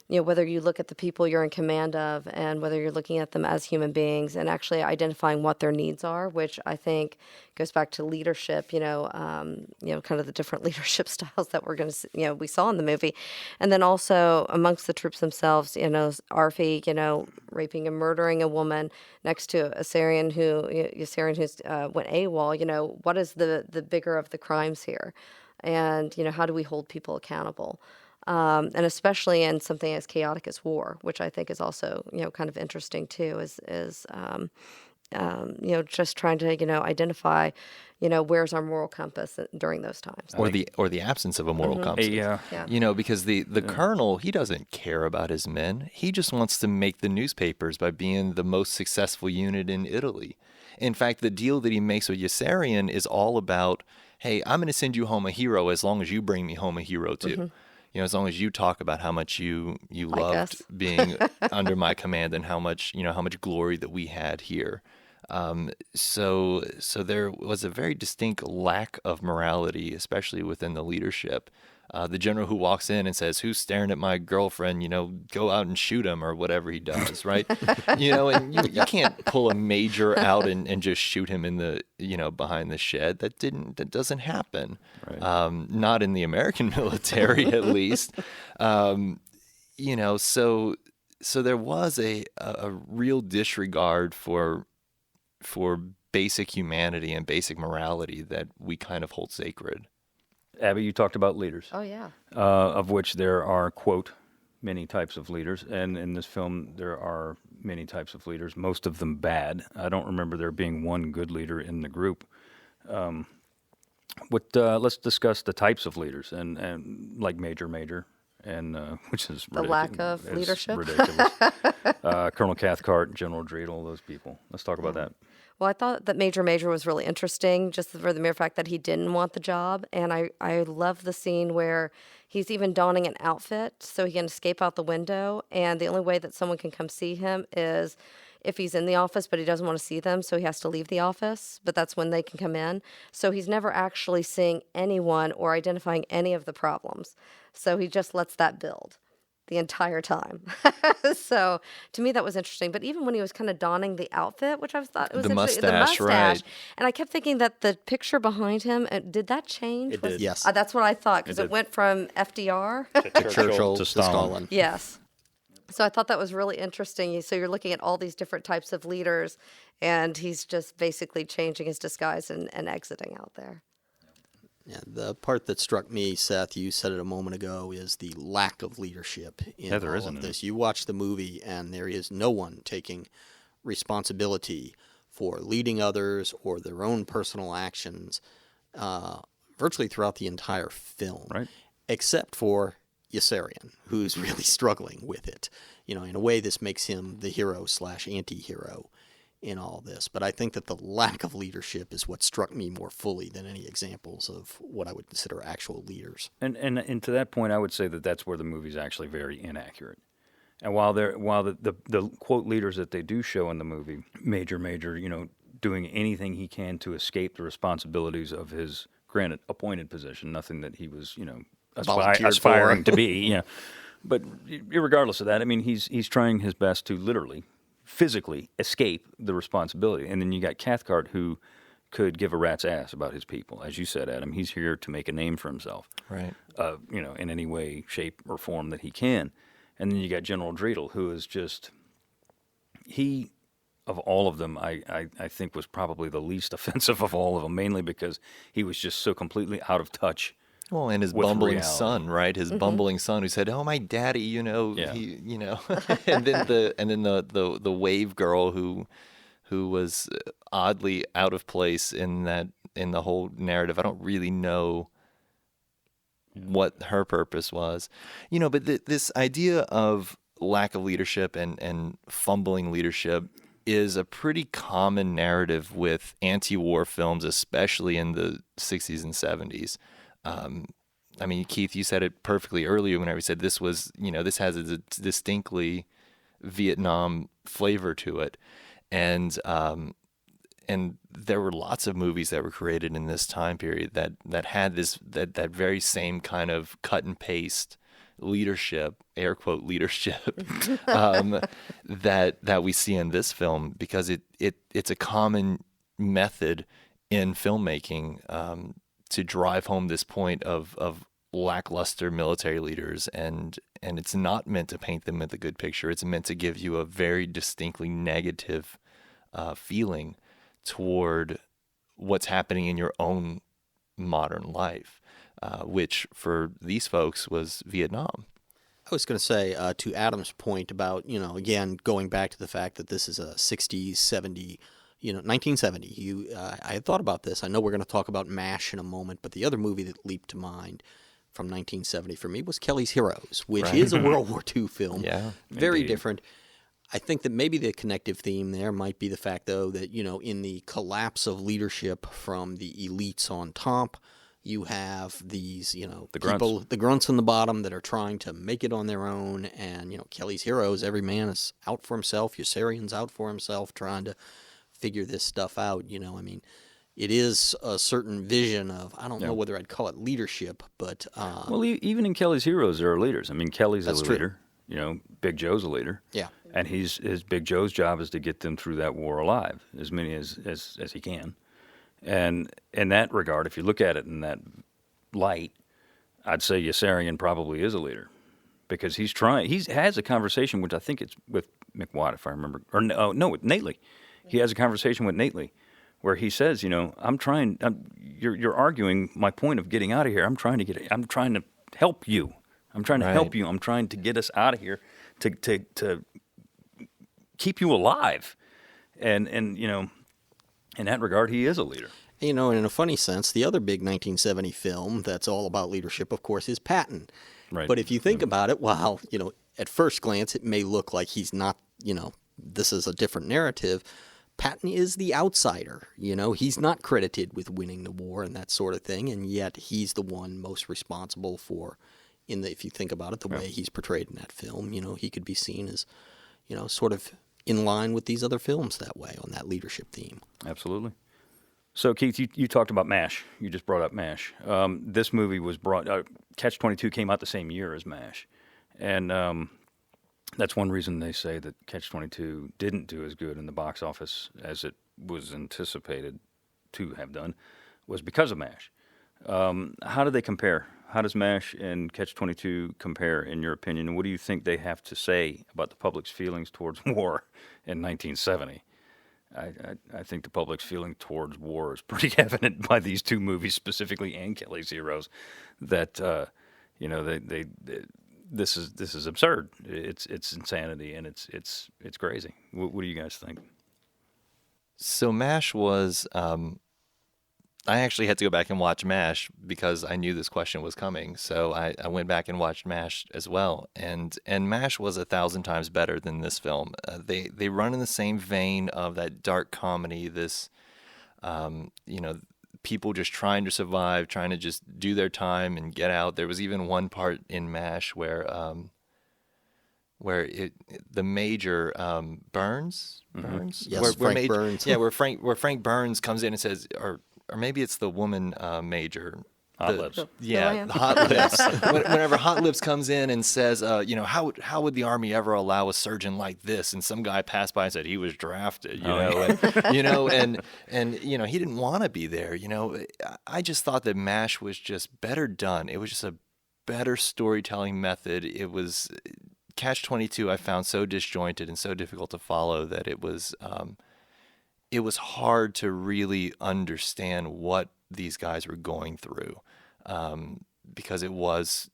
whether you look at the people you're in command of and whether you're looking at them as human beings and actually identifying what their needs are, which I think goes back to leadership, kind of the different leadership styles that we're going to, we saw in the movie. And then also amongst the troops themselves, Arfi, raping and murdering a woman next to Yossarian who's went AWOL, what is the bigger of the crimes here? And, how do we hold people accountable? And especially in something as chaotic as war, which I think is also, kind of interesting too, is just trying to, identify, where's our moral compass during those times. Or the absence of a moral compass. Yeah. Because the colonel, he doesn't care about his men. He just wants to make the newspapers by being the most successful unit in Italy. In fact, the deal that he makes with Yossarian is all about, hey, I'm going to send you home a hero as long as you bring me home a hero too. As long as you talk about how much you loved being under my command and how much glory that we had here. So there was a very distinct lack of morality, especially within the leadership. The general who walks in and says, "Who's staring at my girlfriend? Go out and shoot him," or whatever he does, right? And you can't pull a major out and just shoot him in the behind the shed. That doesn't happen. Right. Not in the American military, at least. So there was a real disregard for basic humanity and basic morality that we kind of hold sacred. Abby, you talked about leaders. Oh, yeah. Of which there are, quote, many types of leaders. And in this film, there are many types of leaders, most of them bad. I don't remember there being one good leader in the group. Let's discuss the types of leaders, and like Major, and which is The lack of leadership. ridiculous. Colonel Cathcart, General Dreidel, those people. Let's talk about that. Well, I thought that Major was really interesting just for the mere fact that he didn't want the job. And I love the scene where he's even donning an outfit so he can escape out the window. And the only way that someone can come see him is if he's in the office, but he doesn't want to see them, so he has to leave the office. But that's when they can come in. So he's never actually seeing anyone or identifying any of the problems. So he just lets that build the entire time. So to me that was interesting. But even when he was kind of donning the outfit, which I thought it was The interesting, mustache, right. and I kept thinking that the picture behind him, did that change? It did. Yes. That's what I thought, because It it did. went from FDR. Churchill to to Stalin. Stalin. Yes. So I thought that was really interesting. So you're looking at all these different types of leaders, and he's just basically changing his disguise and exiting out there. Yeah, the part that struck me, Seth, you said it a moment ago, is the lack of leadership in Yeah, there all isn't of any. this. You watch the movie, and there is no one taking responsibility for leading others or their own personal actions virtually throughout the entire film, Right. except for Yossarian, who's really struggling with it. You know, in a way, this makes him the hero / anti-hero in all this. But I think that the lack of leadership is what struck me more fully than any examples of what I would consider actual leaders. And to that point, I would say that that's where the movie's actually very inaccurate. And while the quote leaders that they do show in the movie, Major, doing anything he can to escape the responsibilities of his granted appointed position, nothing that he was, Volunteered aspiring for. to be, But regardless of that, I mean, he's trying his best to literally, physically escape the responsibility. And then you got Cathcart, who could give a rat's ass about his people. As you said, Adam, he's here to make a name for himself, Right. in any way, shape, or form that he can. And then you got General Dreidel, who is just, he, of all of them, I think was probably the least offensive of all of them, mainly because he was just so completely out of touch. Well, and his With bumbling reality. son, right? His bumbling son who said, "Oh, my daddy, Yeah. he, and then the wave girl who was oddly out of place in the whole narrative. I don't really know what her purpose was, But this idea of lack of leadership and fumbling leadership is a pretty common narrative with anti-war films, especially in the 60s and 70s. I mean, Keith, you said it perfectly earlier whenever you said this was, this has a distinctly Vietnam flavor to it. And there were lots of movies that were created in this time period that had that very same kind of cut and paste leadership, air quote leadership, that we see in this film, because it's a common method in filmmaking to drive home this point of lackluster military leaders, and it's not meant to paint them with a good picture. It's meant to give you a very distinctly negative feeling toward what's happening in your own modern life, which for these folks was Vietnam. I was going to say, to Adam's point about, again, going back to the fact that this is a 60s, 70s, 1970. I had thought about this. I know we're going to talk about MASH in a moment, but the other movie that leaped to mind from 1970 for me was Kelly's Heroes, which Right. is a World War II film. Yeah, Very indeed. different. I think that maybe the connective theme there might be the fact, though, that, in the collapse of leadership from the elites on top, you have these, The grunts. people, the grunts on the bottom that are trying to make it on their own. And, Kelly's Heroes, every man is out for himself. Yossarian's out for himself, trying to figure this stuff out. It is a certain vision of, I don't know whether I'd call it leadership, but Well, even in Kelly's Heroes, there are leaders. I mean, Kelly's That's a true. leader. Big Joe's a leader. yeah. And his Big Joe's job is to get them through that war alive, as many as he can. And in that regard, if you look at it in that light, I'd say Yossarian probably is a leader, because he has a conversation, which I think it's with McWatt, if I remember, or no, with Nately. He has a conversation with Nately, where he says, you're arguing my point of getting out of here. I'm trying to help you. I'm trying to Right. help you. I'm trying to get us out of here to keep you alive. And in that regard, he is a leader. And in a funny sense, the other big 1970 film that's all about leadership, of course, is Patton. Right. But if you think about it, while, at first glance it may look like he's not, this is a different narrative, Patton is the outsider. He's not credited with winning the war and that sort of thing, and yet he's the one most responsible for, if you think about it, the way he's portrayed in that film. He could be seen as, sort of in line with these other films that way on that leadership theme. Absolutely. So, Keith, you talked about MASH. You just brought up MASH. This movie was Catch-22 came out the same year as MASH. And that's one reason they say that Catch-22 didn't do as good in the box office as it was anticipated to have done, was because of MASH. How do they compare? How does MASH and Catch-22 compare, in your opinion? And what do you think they have to say about the public's feelings towards war in 1970? I think the public's feeling towards war is pretty evident by these two movies specifically, and Kelly's Heroes, that this is absurd. It's insanity, and it's crazy. What do you guys think? So MASH was. I actually had to go back and watch MASH because I knew this question was coming. So I went back and watched MASH as well, and MASH was 1,000 times better than this film. They run in the same vein of that dark comedy. This, people just trying to survive, trying to just do their time and get out. There was even one part in MASH where the major Burns, Yes, Frank Burns. where Frank Burns comes in and says, or maybe it's the woman major. Hot Lips. Yeah, the Hot Lips. Whenever Hot Lips comes in and says, how would the Army ever allow a surgeon like this? And some guy passed by and said he was drafted, he didn't want to be there. I just thought that MASH was just better done. It was just a better storytelling method. It was Catch-22. I found so disjointed and so difficult to follow that it was hard to really understand what these guys were going through, because it was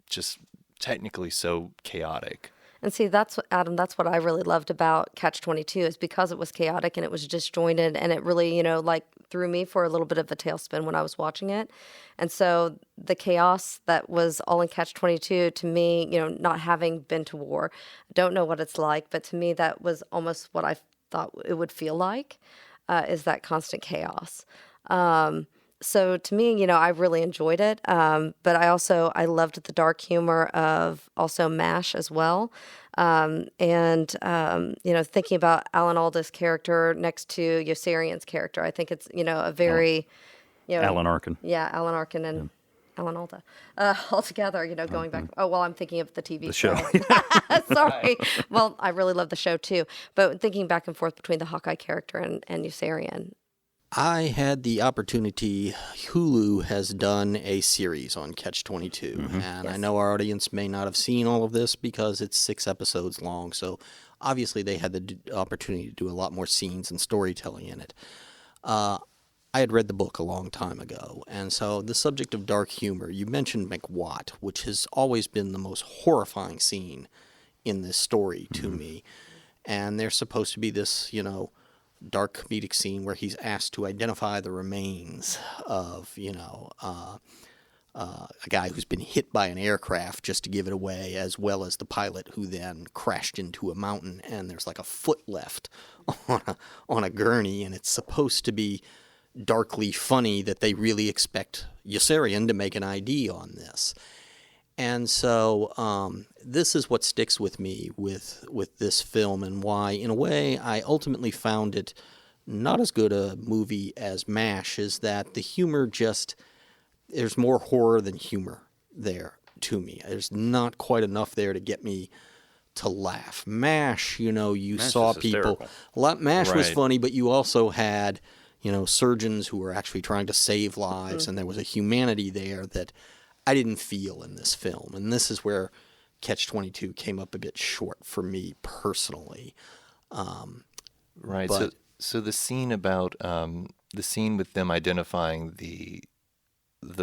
just technically so chaotic. And see, that's what I really loved about Catch-22 is because it was chaotic and it was disjointed, and it really, threw me for a little bit of a tailspin when I was watching it. And so the chaos that was all in Catch-22, to me, not having been to war, don't know what it's like, but to me that was almost what I thought it would feel like, is that constant chaos. So to me, I really enjoyed it. But I loved the dark humor of also MASH as well. Thinking about Alan Alda's character next to Yossarian's character, I think it's, a very, Alan Arkin. Yeah, Alan Arkin and Alan Alda, all together, going back. Oh, well, I'm thinking of the TV show. Sorry. Well, I really love the show too. But thinking back and forth between the Hawkeye character and Yossarian. I had the opportunity. Hulu has done a series on Catch-22, and I know our audience may not have seen all of this because it's 6 episodes long, so obviously they had the opportunity to do a lot more scenes and storytelling in it. I had read the book a long time ago, and so the subject of dark humor, you mentioned McWatt, which has always been the most horrifying scene in this story to me, and there's supposed to be this, dark comedic scene where he's asked to identify the remains of, a guy who's been hit by an aircraft just to give it away, as well as the pilot who then crashed into a mountain and there's like a foot left on a gurney, and it's supposed to be darkly funny that they really expect Yossarian to make an ID on this. And so this is what sticks with me with this film, and why, in a way, I ultimately found it not as good a movie as MASH, is that the humor there's more horror than humor there to me. There's not quite enough there to get me to laugh. MASH, MASH saw people. MASH was funny, but you also had, surgeons who were actually trying to save lives, and there was a humanity there that I didn't feel in this film. And this is where Catch-22 came up a bit short for me personally. Right. So the scene about the scene with them identifying the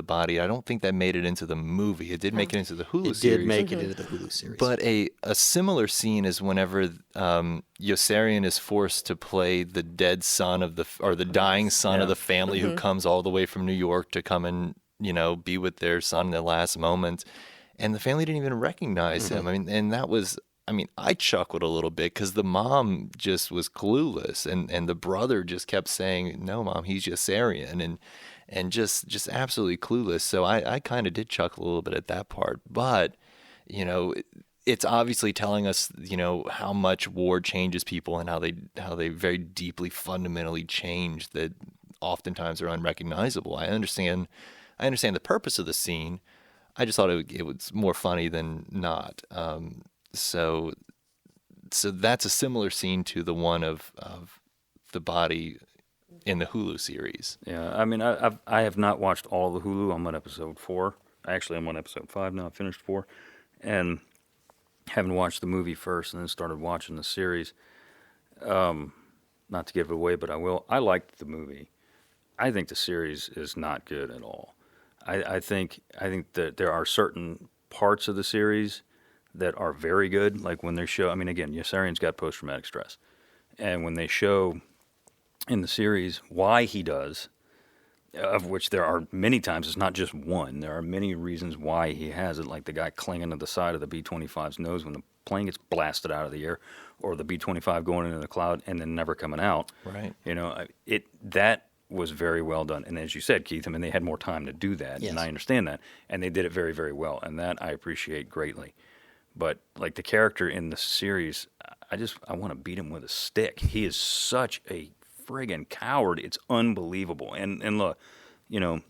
body, I don't think that made it into the movie. It did make it into the Hulu series. It did make it into the Hulu series. But a similar scene is whenever Yossarian is forced to play the dead son of the dying son of the family who comes all the way from New York to come and be with their son in the last moment. and the family didn't even recognize him. I mean, and that was, I mean, I chuckled a little bit because the mom just was clueless, and the brother just kept saying, "No, Mom, he's just Aryan," and just absolutely clueless. So I kind of did chuckle a little bit at that part, but you know, it's obviously telling us, you know, how much war changes people and how they very deeply, fundamentally change that oftentimes are unrecognizable. I understand the purpose of the scene. I just thought it was more funny than not. So that's a similar scene to the one of the body in the Hulu series. Yeah, I mean, I have not watched all the Hulu. I'm on episode 4. Actually, I'm on episode 5 now. I finished 4, and haven't watched the movie first, and then started watching the series. Not to give it away, but I will. I liked the movie. I think the series is not good at all. I think that there are certain parts of the series that are very good, like when they show. I mean, again, Yossarian's got post-traumatic stress, and when they show in the series why he does, of which there are many times, it's not just one. There are many reasons why he has it, like the guy clinging to the side of the B-25's nose when the plane gets blasted out of the air, or the B-25 going into the cloud and then never coming out. Right. You know, that was very well done. And as you said, Keith, I mean, they had more time to do that, Yes. and I understand that. And they did it very, very well, and that I appreciate greatly. But, like, the character in the series, I want to beat him with a stick. He is such a friggin' coward. It's unbelievable. And look, you know,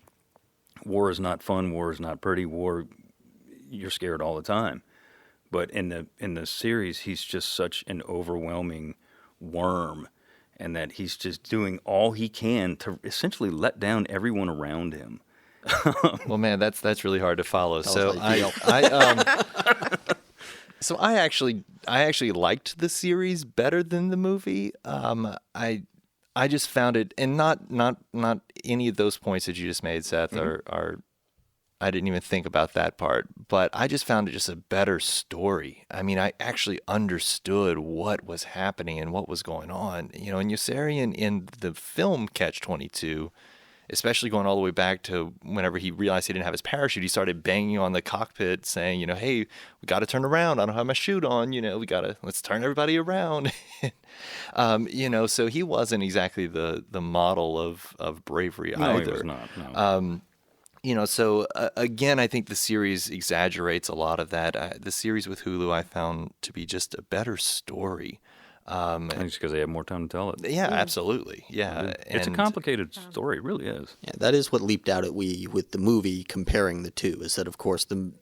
war is not fun. War is not pretty. War, you're scared all the time. But in the series, he's just such an overwhelming worm, and that he's just doing all he can to essentially let down everyone around him. Well, man, that's really hard to follow. Tell us So how you so I actually liked the series better than the movie. I just found it, and not any of those points that you just made, Seth, are I didn't even think about that part, but I just found it just a better story. I mean, I actually understood what was happening and what was going on. You know, and Yossarian in the film Catch-22, especially going all the way back to whenever he realized he didn't have his parachute, he started banging on the cockpit saying, you know, hey, we got to turn around. I don't have my chute on. You know, let's turn everybody around. You know, so he wasn't exactly the model of bravery No, either. he was not. No. You know, so again, I think the series exaggerates a lot of that. The series with Hulu I found to be just a better story. I think it's because they have more time to tell it. Yeah, absolutely. Yeah. It's a complicated story. It really is. Yeah, that is what leaped out at me with the movie comparing the two, is that, of course, the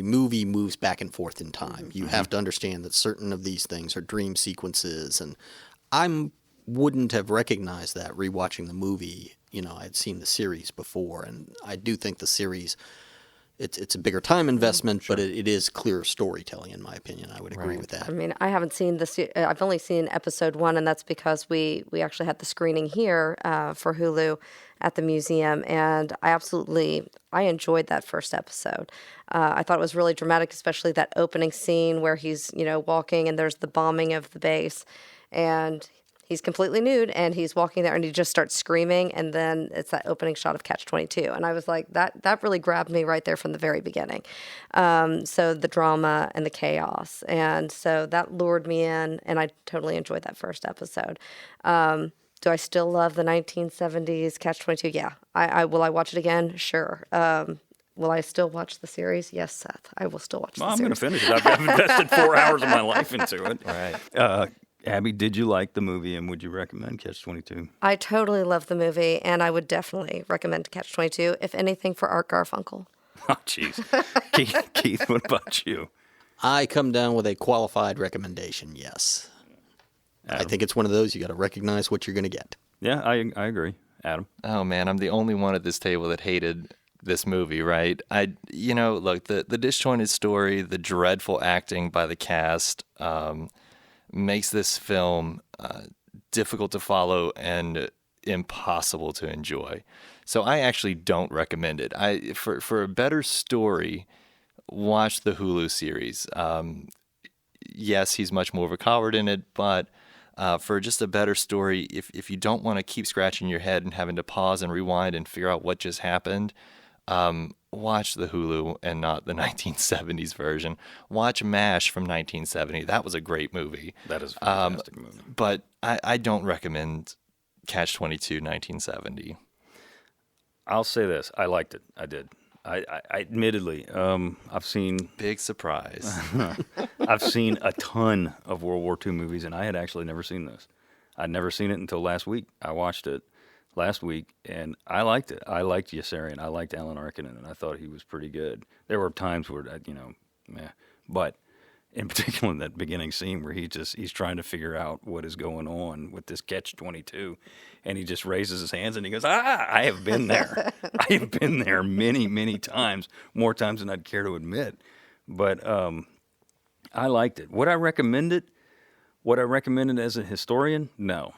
movie moves back and forth in time. You have to understand that certain of these things are dream sequences, and I wouldn't have recognized that rewatching the movie. You know, I'd seen the series before, and I do think the series, it's a bigger time investment, but it is clear storytelling, in my opinion. I would agree with that. I mean, I haven't seen this. I've only seen episode 1, and that's because we actually had the screening here for Hulu at the museum, and I enjoyed that first episode. I thought it was really dramatic, especially that opening scene where he's, you know, walking and there's the bombing of the base, and he's completely nude, and he's walking there, and he just starts screaming, and then it's that opening shot of Catch-22, and I was like, that really grabbed me right there from the very beginning. So the drama and the chaos, and so that lured me in, and I totally enjoyed that first episode. Do I still love the 1970s Catch-22? Yeah. Will I watch it again? Sure. Will I still watch the series? Yes, Seth. I will still watch the I'm series. going to finish it. I've invested 4 hours of my life into it. Right. Abby, did you like the movie, and would you recommend Catch-22? I totally love the movie, and I would definitely recommend Catch-22, if anything, for Art Garfunkel. Oh, jeez. Keith, what about you? I come down with a qualified recommendation, yes. I think it's one of those, you got to recognize what you're going to get. Yeah, I agree. Adam? Oh man, I'm the only one at this table that hated this movie, right? Look, the disjointed story, the dreadful acting by the cast, makes this film difficult to follow and impossible to enjoy. So I actually don't recommend it. For a better story, watch the Hulu series. Yes, he's much more of a coward in it, but for just a better story, if you don't want to keep scratching your head and having to pause and rewind and figure out what just happened, watch the Hulu and not the 1970s version. Watch MASH from 1970. That was a great movie. That is a fantastic movie. But I don't recommend Catch-22 1970. I'll say this. I liked it. I did. I admittedly, I've seen Big surprise. I've seen a ton of World War II movies, and I had actually never seen this. I'd never seen it until last week. I watched it last week, and I liked it. I liked Yossarian. I liked Alan Arkin, and I thought he was pretty good. There were times where, meh. But in particular, in that beginning scene where he's trying to figure out what is going on with this Catch-22, and he just raises his hands and he goes, I have been there. I have been there many, many times, more times than I'd care to admit. But I liked it. Would I recommend it? Would I recommend it as a historian? No,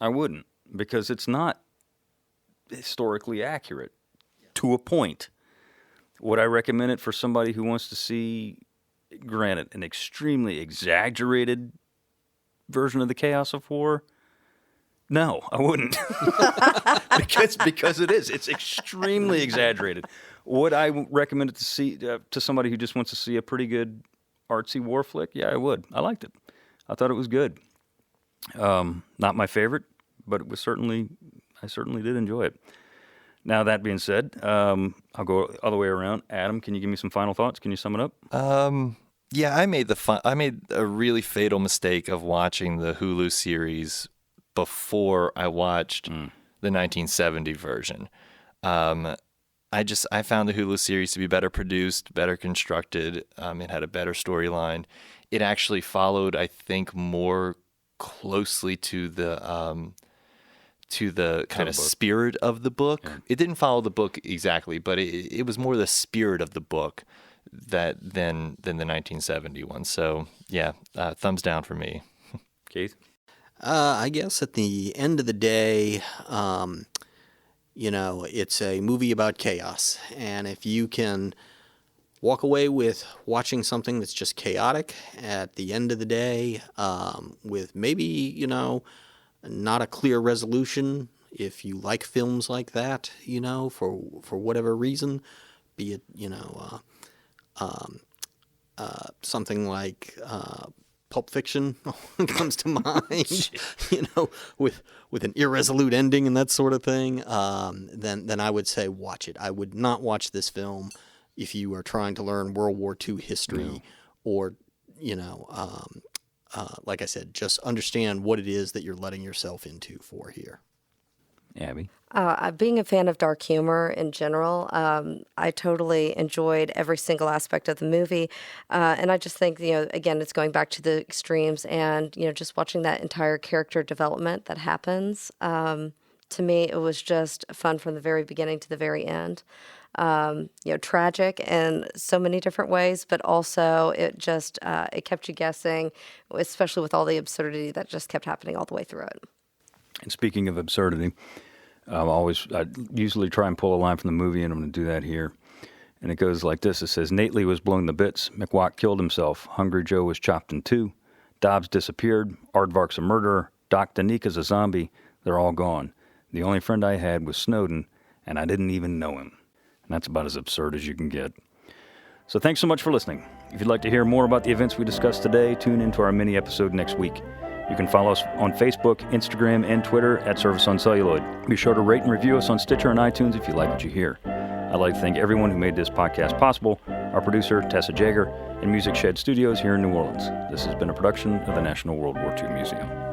I wouldn't, because it's not historically accurate to a point. Would I recommend it for somebody who wants to see, granted, an extremely exaggerated version of the chaos of war? No, I wouldn't. because it is. It's extremely exaggerated. Would I recommend it to somebody who just wants to see a pretty good artsy war flick? Yeah, I would. I liked it. I thought it was good. Not my favorite, but I certainly did enjoy it. Now, that being said, I'll go all the way around. Adam, can you give me some final thoughts? Can you sum it up? Yeah, I made a really fatal mistake of watching the Hulu series before I watched the 1970 version. I found the Hulu series to be better produced, better constructed. It had a better storyline. It actually followed, I think, more closely to the kind of spirit of the book. Yeah. It didn't follow the book exactly, but it was more the spirit of the book than the 1970 one. So yeah, thumbs down for me. Keith? I guess at the end of the day, it's a movie about chaos. And if you can walk away with watching something that's just chaotic at the end of the day, with maybe, not a clear resolution, if you like films like that, for whatever reason, be it, something like Pulp Fiction comes to mind, with an irresolute ending and that sort of thing, then I would say watch it. I would not watch this film if you are trying to learn World War II history or, like I said, just understand what it is that you're letting yourself into for here. Abby? Being a fan of dark humor in general, I totally enjoyed every single aspect of the movie. And I just think, again, it's going back to the extremes and, just watching that entire character development that happens. To me, it was just fun from the very beginning to the very end. Tragic in so many different ways, but also it just, it kept you guessing, especially with all the absurdity that just kept happening all the way through it. And speaking of absurdity, I usually try and pull a line from the movie, and I'm going to do that here. And it goes like this. It says, Nately was blown to bits. McWatt killed himself. Hungry Joe was chopped in two. Dobbs disappeared. Aardvark's a murderer. Doc Danika's a zombie. They're all gone. The only friend I had was Snowden, and I didn't even know him. And that's about as absurd as you can get. So thanks so much for listening. If you'd like to hear more about the events we discussed today, tune into our mini episode next week. You can follow us on Facebook, Instagram, and Twitter at Service on Celluloid. Be sure to rate and review us on Stitcher and iTunes if you like what you hear. I'd like to thank everyone who made this podcast possible, our producer, Tessa Jager, and Music Shed Studios here in New Orleans. This has been a production of the National World War II Museum.